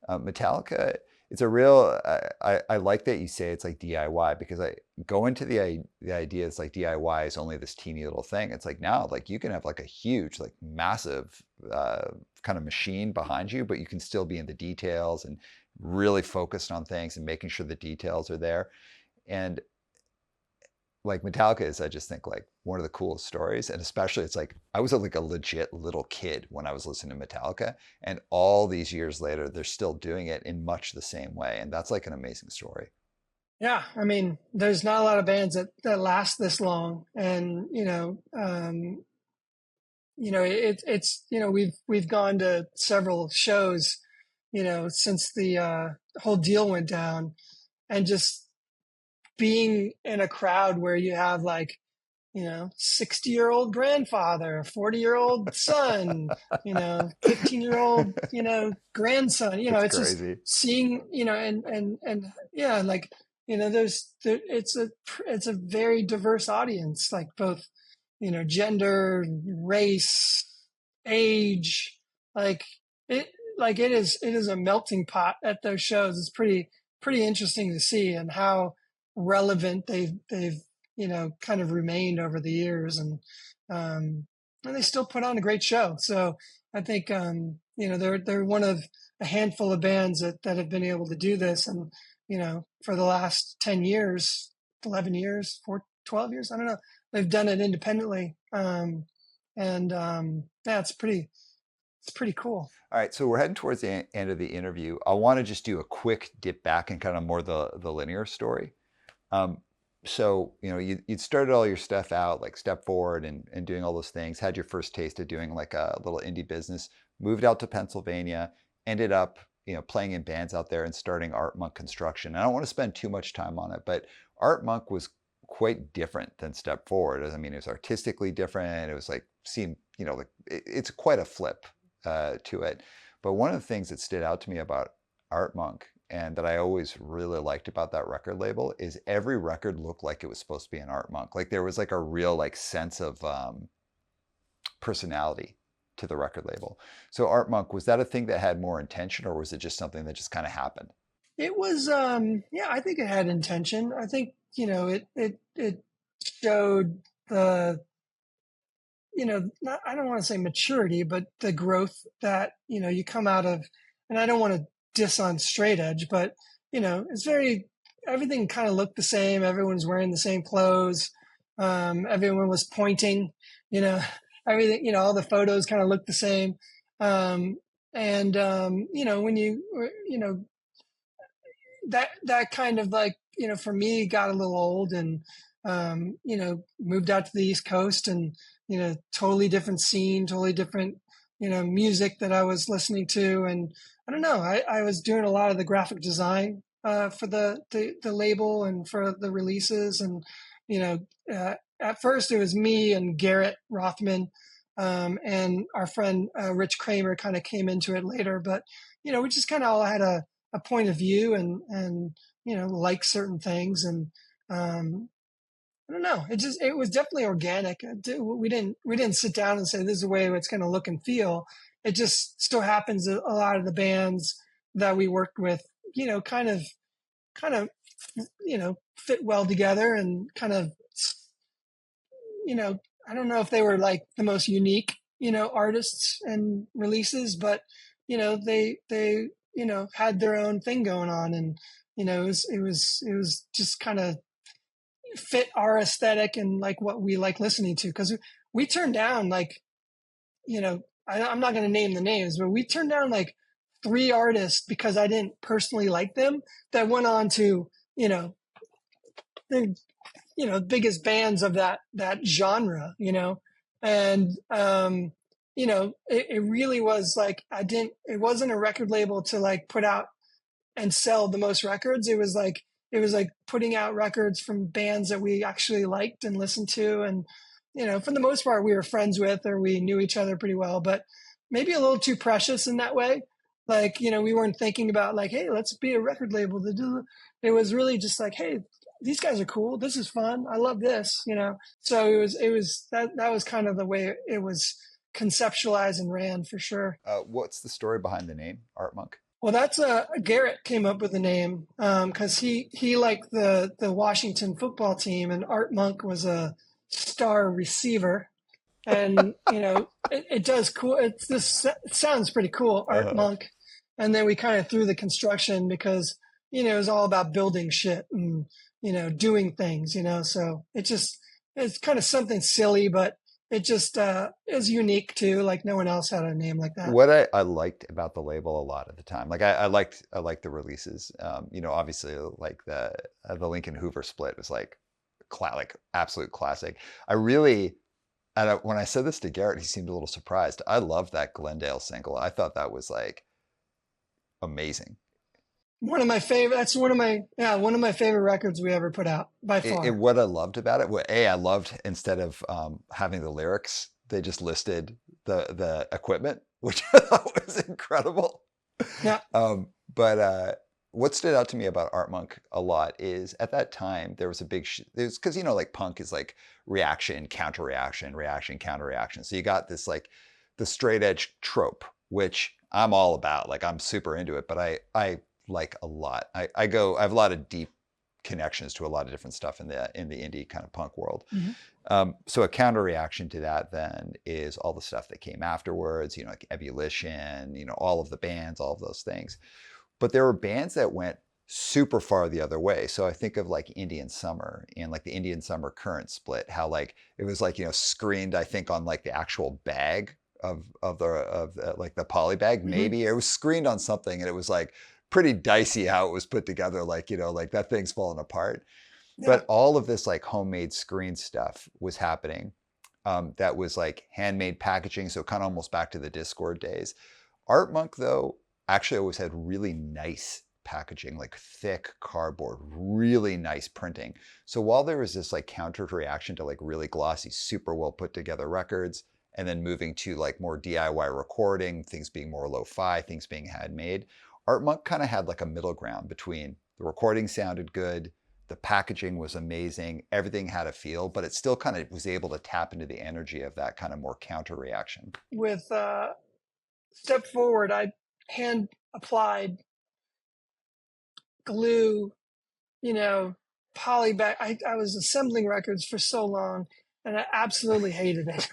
Metallica, it's a real. I like that you say it's like DIY because I go into the idea it's like DIY is only this teeny little thing. It's like now like you can have like a huge like massive kind of machine behind you, but you can still be in the details and really focused on things and making sure the details are there. And like Metallica is, I just think like one of the coolest stories. And especially it's like I was like a legit little kid when I was listening to Metallica, and all these years later, they're still doing it in much the same way. And that's like an amazing story. Yeah, there's not a lot of bands that last this long, and it's we've gone to several shows, since the whole deal went down, and just being in a crowd where you have like 60-year-old grandfather, 40-year-old son, 15-year-old, grandson, It's it's just crazy. seeing, and yeah, like, it's a very diverse audience, like both, gender, race, age, like it, it is a melting pot at those shows. It's pretty interesting to see, and how relevant they've kind of remained over the years, and they still put on a great show. So I think they're one of a handful of bands that have been able to do this, and for the last 10 years, 11 years, 12 years, I don't know, they've done it independently, and yeah, it's pretty cool. All right, so we're heading towards the end of the interview. I want to just do a quick dip back and kind of more the linear story. Um, so you'd started all your stuff out like Step Forward and doing all those things, had your first taste of doing like a little indie business, moved out to Pennsylvania, ended up playing in bands out there and starting Art Monk Construction. And I don't want to spend too much time on it, but Art Monk was quite different than Step Forward. I mean, it was artistically different. It was like seemed like it's quite a flip to it. But one of the things that stood out to me about Art Monk and that I always really liked about that record label is every record looked like it was supposed to be an Art Monk. Like there was like a real like sense of personality to the record label. So Art Monk, was that a thing that had more intention, or was it just something that just kind of happened? It was, yeah, I think it had intention. I think, it showed the, not, I don't want to say maturity, but the growth that, you come out of. And I don't want to diss on Straight Edge, but, it's everything kind of looked the same. Everyone's wearing the same clothes. Everyone was pointing, you know, everything, all the photos kind of looked the same. When that kind of like, for me, got a little old, and moved out to the East Coast, and totally different scene, totally different music that I was listening to. And I don't know, I was doing a lot of the graphic design for the label and for the releases. And you know at first it was me and Garrett Rothman, and our friend Rich Kramer kind of came into it later. But we just kind of all had a point of view and like certain things. And um, I don't know. It was definitely organic. We didn't sit down and say this is the way it's going to look and feel. It just so happens that a lot of the bands that we worked with, kind of fit well together and kind of, you know, I don't know if they were like the most unique, artists and releases, but they had their own thing going on, and it was just kind of fit our aesthetic and like what we like listening to, because we turned down like, I'm not going to name the names, but we turned down like three artists because I didn't personally like them, that went on to, the biggest bands of that genre, and it really was like, it wasn't a record label to like put out and sell the most records. It was like putting out records from bands that we actually liked and listened to, and for the most part we were friends with, or we knew each other pretty well, but maybe a little too precious in that way. Like, we weren't thinking about like, hey, let's be a record label to do. It was really just like, hey, these guys are cool. This is fun. I love this. So that was kind of the way it was conceptualized and ran, for sure. What's the story behind the name Art Monk? Well, that's Garrett came up with the name, because he liked the Washington football team, and Art Monk was a star receiver, and it does cool. It sounds pretty cool, Art Uh, Monk, and then we kind of threw the construction because it was all about building shit and doing things. So it's kind of something silly, but it just is unique too. Like no one else had a name like that. what I liked about the label a lot at the time, like I liked the releases. Obviously like the Lincoln Hoover split was like absolute classic. I really when I said this to Garrett, he seemed a little surprised. I loved that Glendale single. I thought that was like amazing. One of my favorite. That's one of my favorite records we ever put out by far. What I loved about it, I loved, instead of having the lyrics, they just listed the equipment, which I thought was incredible. Yeah, But what stood out to me about Art Monk a lot is at that time there was a big, it was because like punk is like reaction, counter reaction, reaction, counter reaction. So you got this like the straight edge trope, which I'm all about. Like I'm super into it, but I like a lot. I have a lot of deep connections to a lot of different stuff in the indie kind of punk world. mm-hmm. So a counter reaction to that then is all the stuff that came afterwards, like Ebullition, all of the bands, all of those things. But there were bands that went super far the other way. So I think of like Indian Summer and like the Indian Summer Current split, how like it was like, screened, I think, on like the actual bag of like the poly bag. Mm-hmm. Maybe it was screened on something, and it was like pretty dicey how it was put together. Like, like that thing's falling apart. Yeah, But all of this like homemade screen stuff was happening. That was like handmade packaging. So kind of almost back to the Discord days. Art Monk, though, actually always had really nice packaging, like thick cardboard, really nice printing. So while there was this like counter reaction to like really glossy, super well put together records, and then moving to like more DIY recording, things being more lo-fi, things being handmade, Art Monk kind of had like a middle ground between the recording sounded good, the packaging was amazing, everything had a feel, but it still kind of was able to tap into the energy of that kind of more counter reaction. with Step Forward, I hand applied glue, you know, polybag. I was assembling records for so long, and I absolutely hated it.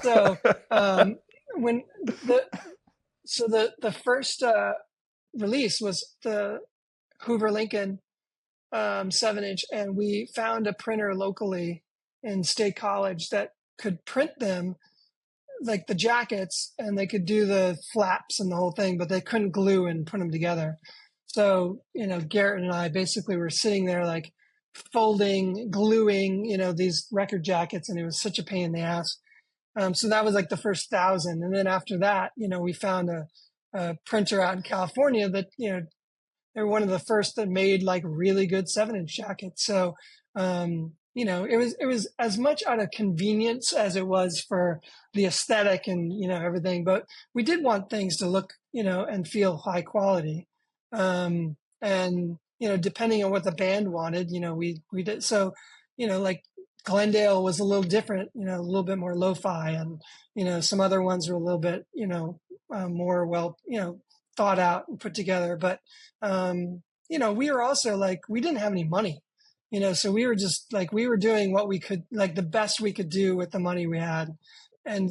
So when the the first release was the Hoover Lincoln 7-inch, and we found a printer locally in State College that could print them like the jackets, and they could do the flaps and the whole thing, but they couldn't glue and put them together. So, Garrett and I basically were sitting there like folding, gluing, these record jackets, and it was such a pain in the ass. So that was like the first 1,000. And then after that, we found a printer out in California that, they're one of the first that made like really good 7-inch jackets. So, it was as much out of convenience as it was for the aesthetic and, everything, but we did want things to look, and feel high quality. And depending on what the band wanted, we did. So, like Glendale was a little different, a little bit more lo-fi, and some other ones were a little bit, more well, thought out and put together. But we were also like, we didn't have any money, so we were just like, we were doing what we could, like the best we could do with the money we had.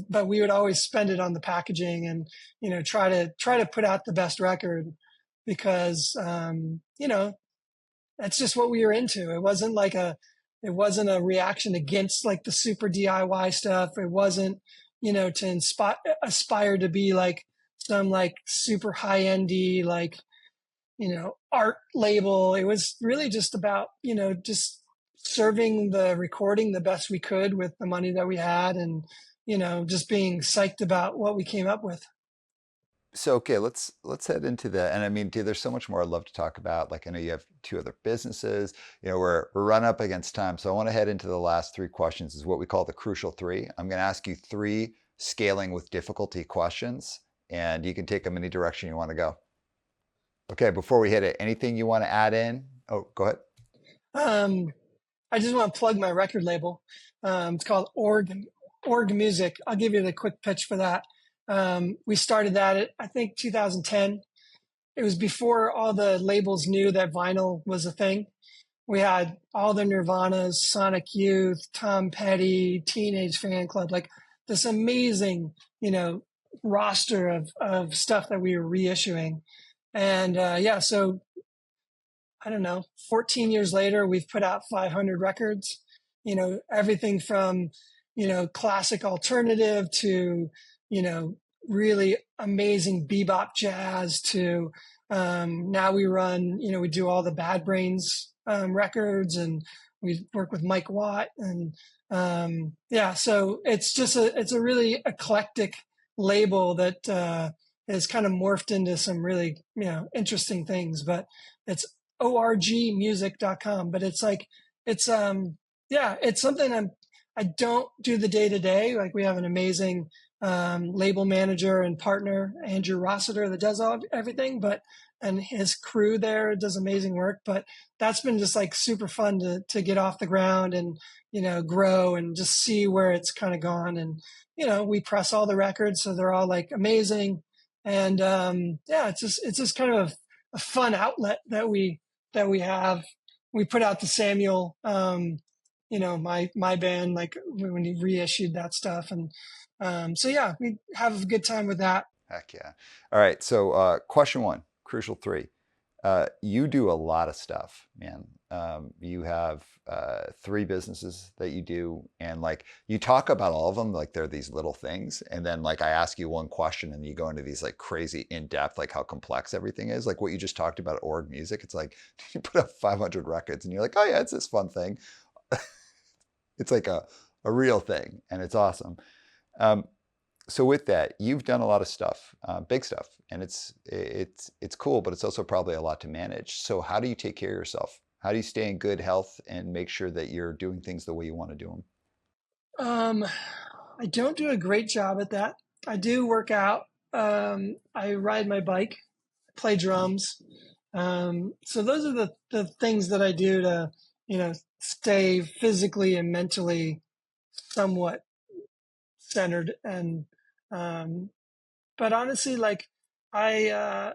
But we would always spend it on the packaging, and try to put out the best record, because that's just what we were into. It wasn't a reaction against like the super DIY stuff. It wasn't to aspire to be like some like super high endy like art label. It was really just about just serving the recording the best we could with the money that we had, and just being psyched about what we came up with. So okay, let's head into that. And I mean, dude, there's so much more I'd love to talk about. Like I know you have two other businesses. We're run up against time, so I want to head into the last three questions. Is what we call the crucial three. I'm going to ask you three scaling with difficulty questions, and you can take them any direction you want to go. Okay, before we hit it, anything you want to add in? Oh, go ahead. Um, I just want to plug my record label. It's called Org Music. I'll give you the quick pitch for that. We started that at, I think, 2010. It was before all the labels knew that vinyl was a thing. We had all the Nirvanas, Sonic Youth, Tom Petty, Teenage Fan Club, like this amazing, roster of stuff that we were reissuing. And yeah, so I don't know, 14 years later, we've put out 500 records, everything from, classic alternative to, really amazing bebop jazz to now we run, we do all the Bad Brains records, and we work with Mike Watt. And yeah, so it's a really eclectic label that has kind of morphed into some really, interesting things. But it's orgmusic.com. But it's like, it's yeah, it's something I don't do the day to day. Like we have an amazing label manager and partner, Andrew Rossiter, that does everything, and his crew there does amazing work. But that's been just like super fun to get off the ground and grow and just see where it's kind of gone. And we press all the records, so they're all like amazing. And yeah, it's just kind of a fun outlet that we have. We put out the Samuel, my band, like when he reissued that stuff. And so yeah, we have a good time with that. Heck yeah. All right. So question one, crucial three. You do a lot of stuff, man. You have three businesses that you do, and like you talk about all of them like they're these little things, and then like I ask you one question, and you go into these like crazy in depth, like how complex everything is. Like what you just talked about, org music. It's like you put up 500 records, and you're like, oh yeah, it's this fun thing. It's like a real thing, and it's awesome. Um, so with that, you've done a lot of stuff, big stuff, and it's cool, but it's also probably a lot to manage. So how do you take care of yourself? How do you stay in good health and make sure that you're doing things the way you want to do them? Um, I don't do a great job at that. I do work out. I ride my bike, play drums. So those are the things that I do to, stay physically and mentally somewhat centered. And but honestly, like I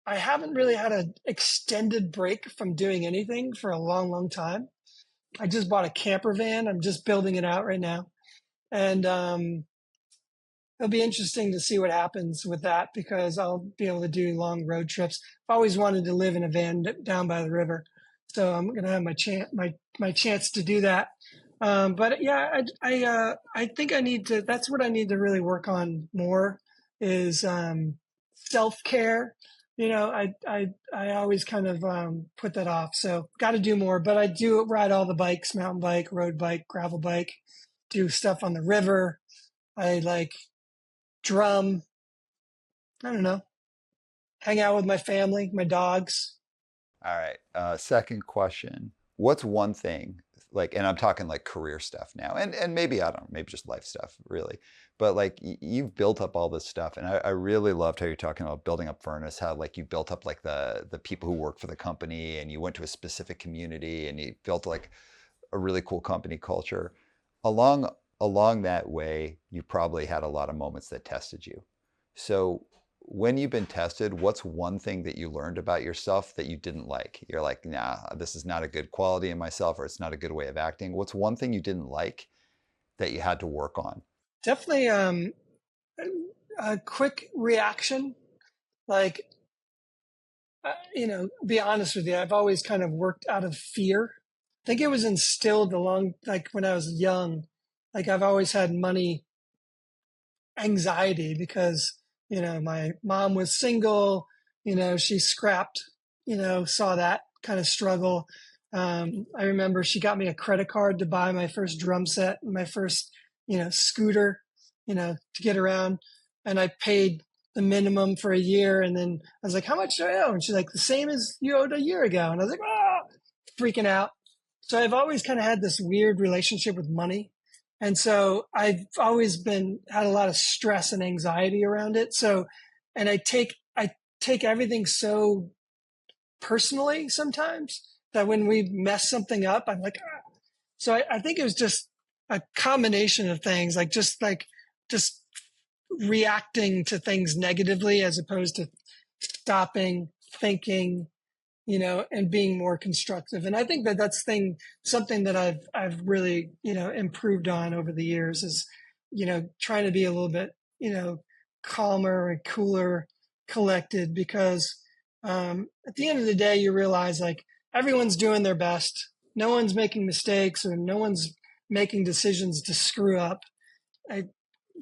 I haven't really had an extended break from doing anything for a long, long time. I just bought a camper van. I'm just building it out right now, and it'll be interesting to see what happens with that, because I'll be able to do long road trips. I've always wanted to live in a van down by the river, so I'm going to have my chance to do that. But yeah, I think I need to. That's what I need to really work on more is self care. I always kind of put that off. So got to do more. But I do ride all the bikes: mountain bike, road bike, gravel bike. Do stuff on the river. I like drum. I don't know. Hang out with my family, my dogs. All right. Second question. What's one thing like, and I'm talking like career stuff now, and maybe I don't know, maybe just life stuff, really. But like you've built up all this stuff, and I really loved how you're talking about building up Furnace, how like you built up like the people who work for the company, and you went to a specific community, and you built like a really cool company culture. Along along that way, you probably had a lot of moments that tested you. So when you've been tested, what's one thing that you learned about yourself that you didn't like? You're like, nah, this is not a good quality in myself, or it's not a good way of acting. What's one thing you didn't like that you had to work on? Definitely a quick reaction. Like, be honest with you, I've always kind of worked out of fear. I think it was instilled along, like when I was young. Like I've always had money anxiety because my mom was single. She scrapped. Saw that kind of struggle. I remember she got me a credit card to buy my first drum set and my first scooter, to get around, and I paid the minimum for a year, and then I was like, how much do I owe? And she's like, the same as you owed a year ago. And I was like, ah, freaking out. So I've always kind of had this weird relationship with money, and so I've always been had a lot of stress and anxiety around it. So, and I take everything so personally sometimes that when we mess something up, I'm like, ah. So I think it was just a combination of things, just reacting to things negatively as opposed to stopping, thinking, and being more constructive. And I think that something that I've really, improved on over the years is, trying to be a little bit, calmer and cooler, collected, because at the end of the day, you realize like everyone's doing their best. No one's making mistakes, or no one's making decisions to screw up. I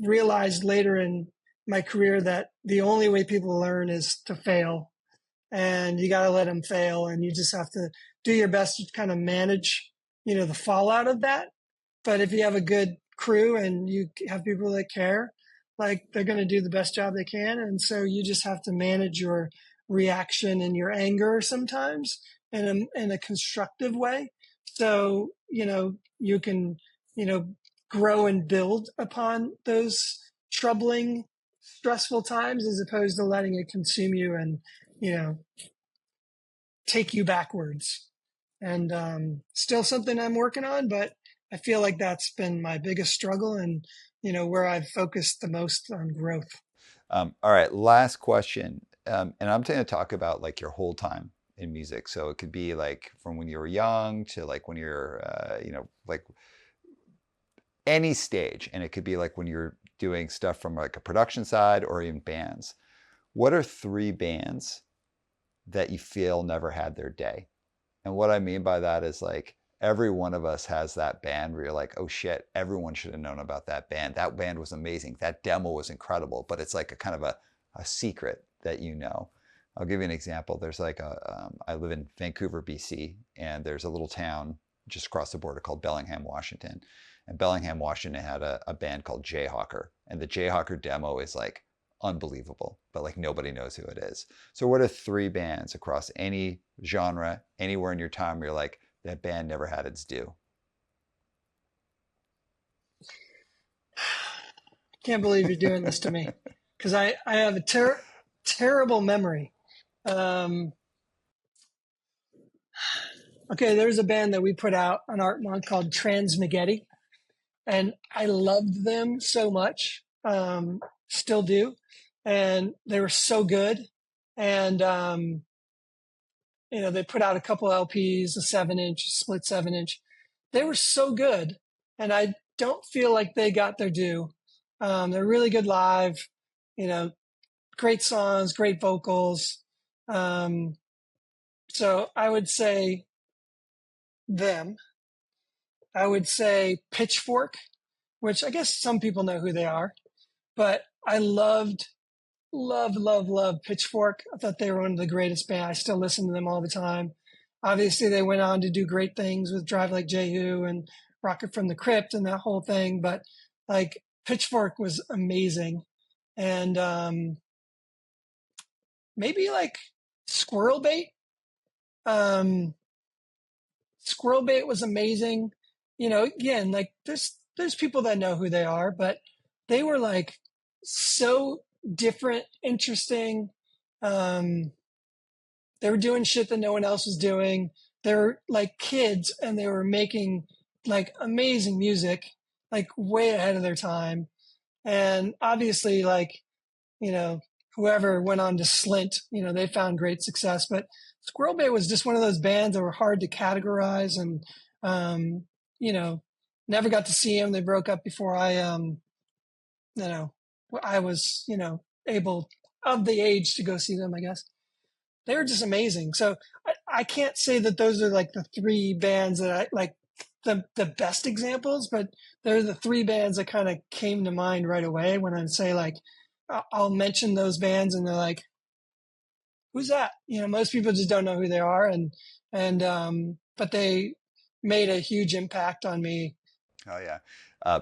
realized later in my career that the only way people learn is to fail, and you got to let them fail, and you just have to do your best to kind of manage the fallout of that. But if you have a good crew and you have people that care, like they're going to do the best job they can, and so you just have to manage your reaction and your anger sometimes in a constructive way, so you can grow and build upon those troubling, stressful times, as opposed to letting it consume you and you know take you backwards. And still something I'm working on, but I feel like that's been my biggest struggle, and where I've focused the most on growth. All right, last question. And I'm going to talk about like your whole time in music. So it could be like from when you were young to like when you're, like any stage. And it could be like when you're doing stuff from like a production side or in bands. What are three bands that you feel never had their day? And what I mean by that is like every one of us has that band where you're like, oh shit, everyone should have known about that band. That band was amazing. That demo was incredible, but it's like a kind of a secret that you know. I'll give you an example. There's like I live in Vancouver, BC, and there's a little town just across the border called Bellingham, Washington. And Bellingham, Washington had a band called Jayhawker. And the Jayhawker demo is like unbelievable, but like nobody knows who it is. So what are three bands across any genre, anywhere in your time where you're like, that band never had its due? Can't believe you're doing this to me, because I have a terrible memory. Um, okay, there's a band that we put out on Art Month called Transmaghetti, and I loved them so much, still do, and they were so good. And they put out a couple LPs, a 7-inch, split 7-inch. They were so good, and I don't feel like they got their due. They're really good live, you know, great songs, great vocals. Um, so I would say them. I would say Pitchfork, which I guess some people know who they are, but I love Pitchfork. I thought they were one of the greatest bands. I still listen to them all the time. Obviously, they went on to do great things with Drive Like Jehu and Rocket from the Crypt and that whole thing. But like Pitchfork was amazing, and maybe like Squirrel Bait. Um, Squirrel Bait was amazing. Again, like there's people that know who they are, but they were like so different, interesting. Um, they were doing shit that no one else was doing. They were like kids and they were making like amazing music, like way ahead of their time. And obviously, like, you know, whoever went on to Slint, they found great success. But Squirrel Bay was just one of those bands that were hard to categorize. And, um, you know, never got to see them. They broke up before you know, I was, able of the age to go see them, I guess. They were just amazing. So I can't say that those are like the three bands that I like the best examples, but they're the three bands that kind of came to mind right away when I say like I'll mention those bands and they're like, who's that? Most people just don't know who they are, and but they made a huge impact on me. Oh yeah.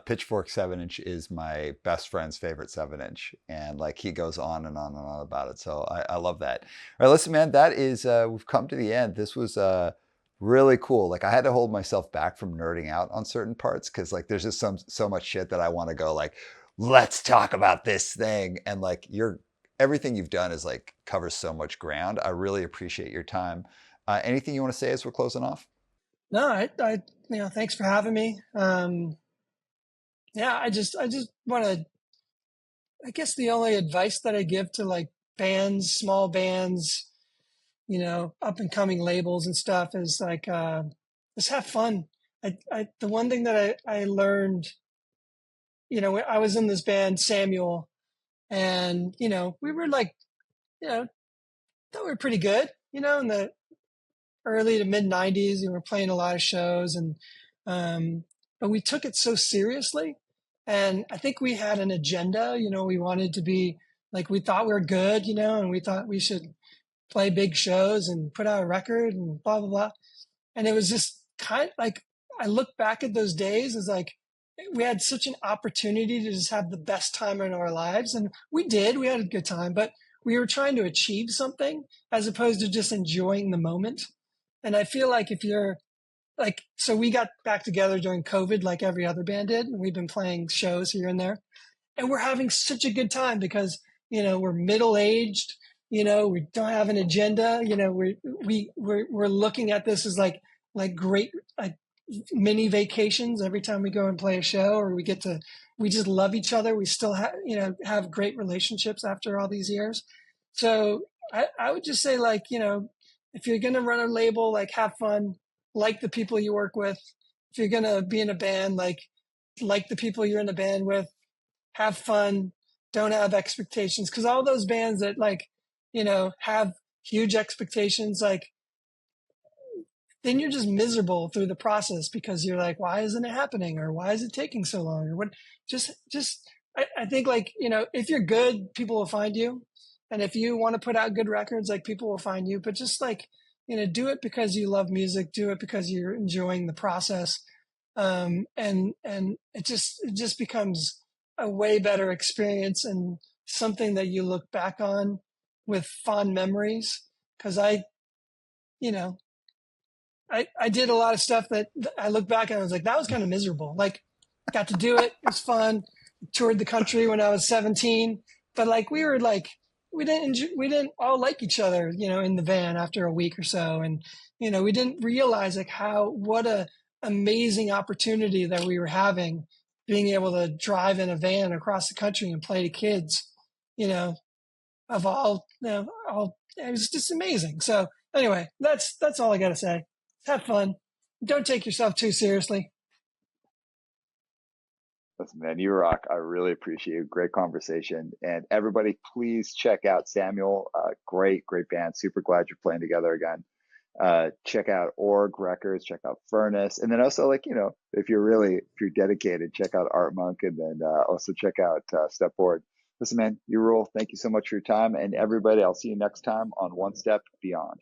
Pitchfork 7 inch is my best friend's favorite 7 inch, and like he goes on and on and on about it. So I love that. All right, listen, man, that is we've come to the end. This was really cool. Like I had to hold myself back from nerding out on certain parts because like there's just so much shit that I want to go like, let's talk about this thing. And like everything you've done is like covers so much ground. I really appreciate your time. Anything you want to say as we're closing off? No, thanks for having me. Yeah, I just want to. I guess the only advice that I give to like bands, small bands, up and coming labels and stuff is like, just have fun. The one thing that I learned, I was in this band, Samuel, and, we were like, you know, thought we were pretty good, in the early to mid 90s. We were playing a lot of shows um, but we took it so seriously. And I think we had an agenda, we wanted to be like, we thought we were good, and we thought we should play big shows and put out a record and blah, blah, blah. And it was just kind of like, I look back at those days as like, we had such an opportunity to just have the best time in our lives. And we had a good time, but we were trying to achieve something as opposed to just enjoying the moment. And I feel like if you're like, so we got back together during COVID, like every other band did, and we've been playing shows here and there, and we're having such a good time because we're middle aged. We don't have an agenda. We're looking at this as like great like mini vacations every time we go and play a show, or we just love each other. We still have great relationships after all these years. So I would just say, like, if you're gonna run a label, like, have fun, like the people you work with. If you're gonna be in a band, like the people you're in a band with, have fun, don't have expectations. Because all those bands that, like, have huge expectations, like, then you're just miserable through the process because you're like, why isn't it happening, or why is it taking so long, or what? Just I think, like, if you're good, people will find you, and if you want to put out good records, like, people will find you. But just, like, do it because you love music, do it because you're enjoying the process, and it just becomes a way better experience and something that you look back on with fond memories. Because you know I did a lot of stuff that I look back and I was like, that was kind of miserable. Like, got to do it. It was fun. Toured the country when I was 17, but like, we were like, we didn't all like each other, in the van after a week or so. And, we didn't realize like what a amazing opportunity that we were having, being able to drive in a van across the country and play to kids, you know, of all, it was just amazing. So anyway, that's all I got to say. Have fun. Don't take yourself too seriously. Listen, man, you rock. I really appreciate you. Great conversation. And everybody, please check out Samuel. Great, great band. Super glad you're playing together again. Check out Org Records, check out Furnace. And then also, like, if you're dedicated, check out Art Monk, and then also check out Step Forward. Listen, man, you rule. Thank you so much for your time. And everybody, I'll see you next time on One Step Beyond.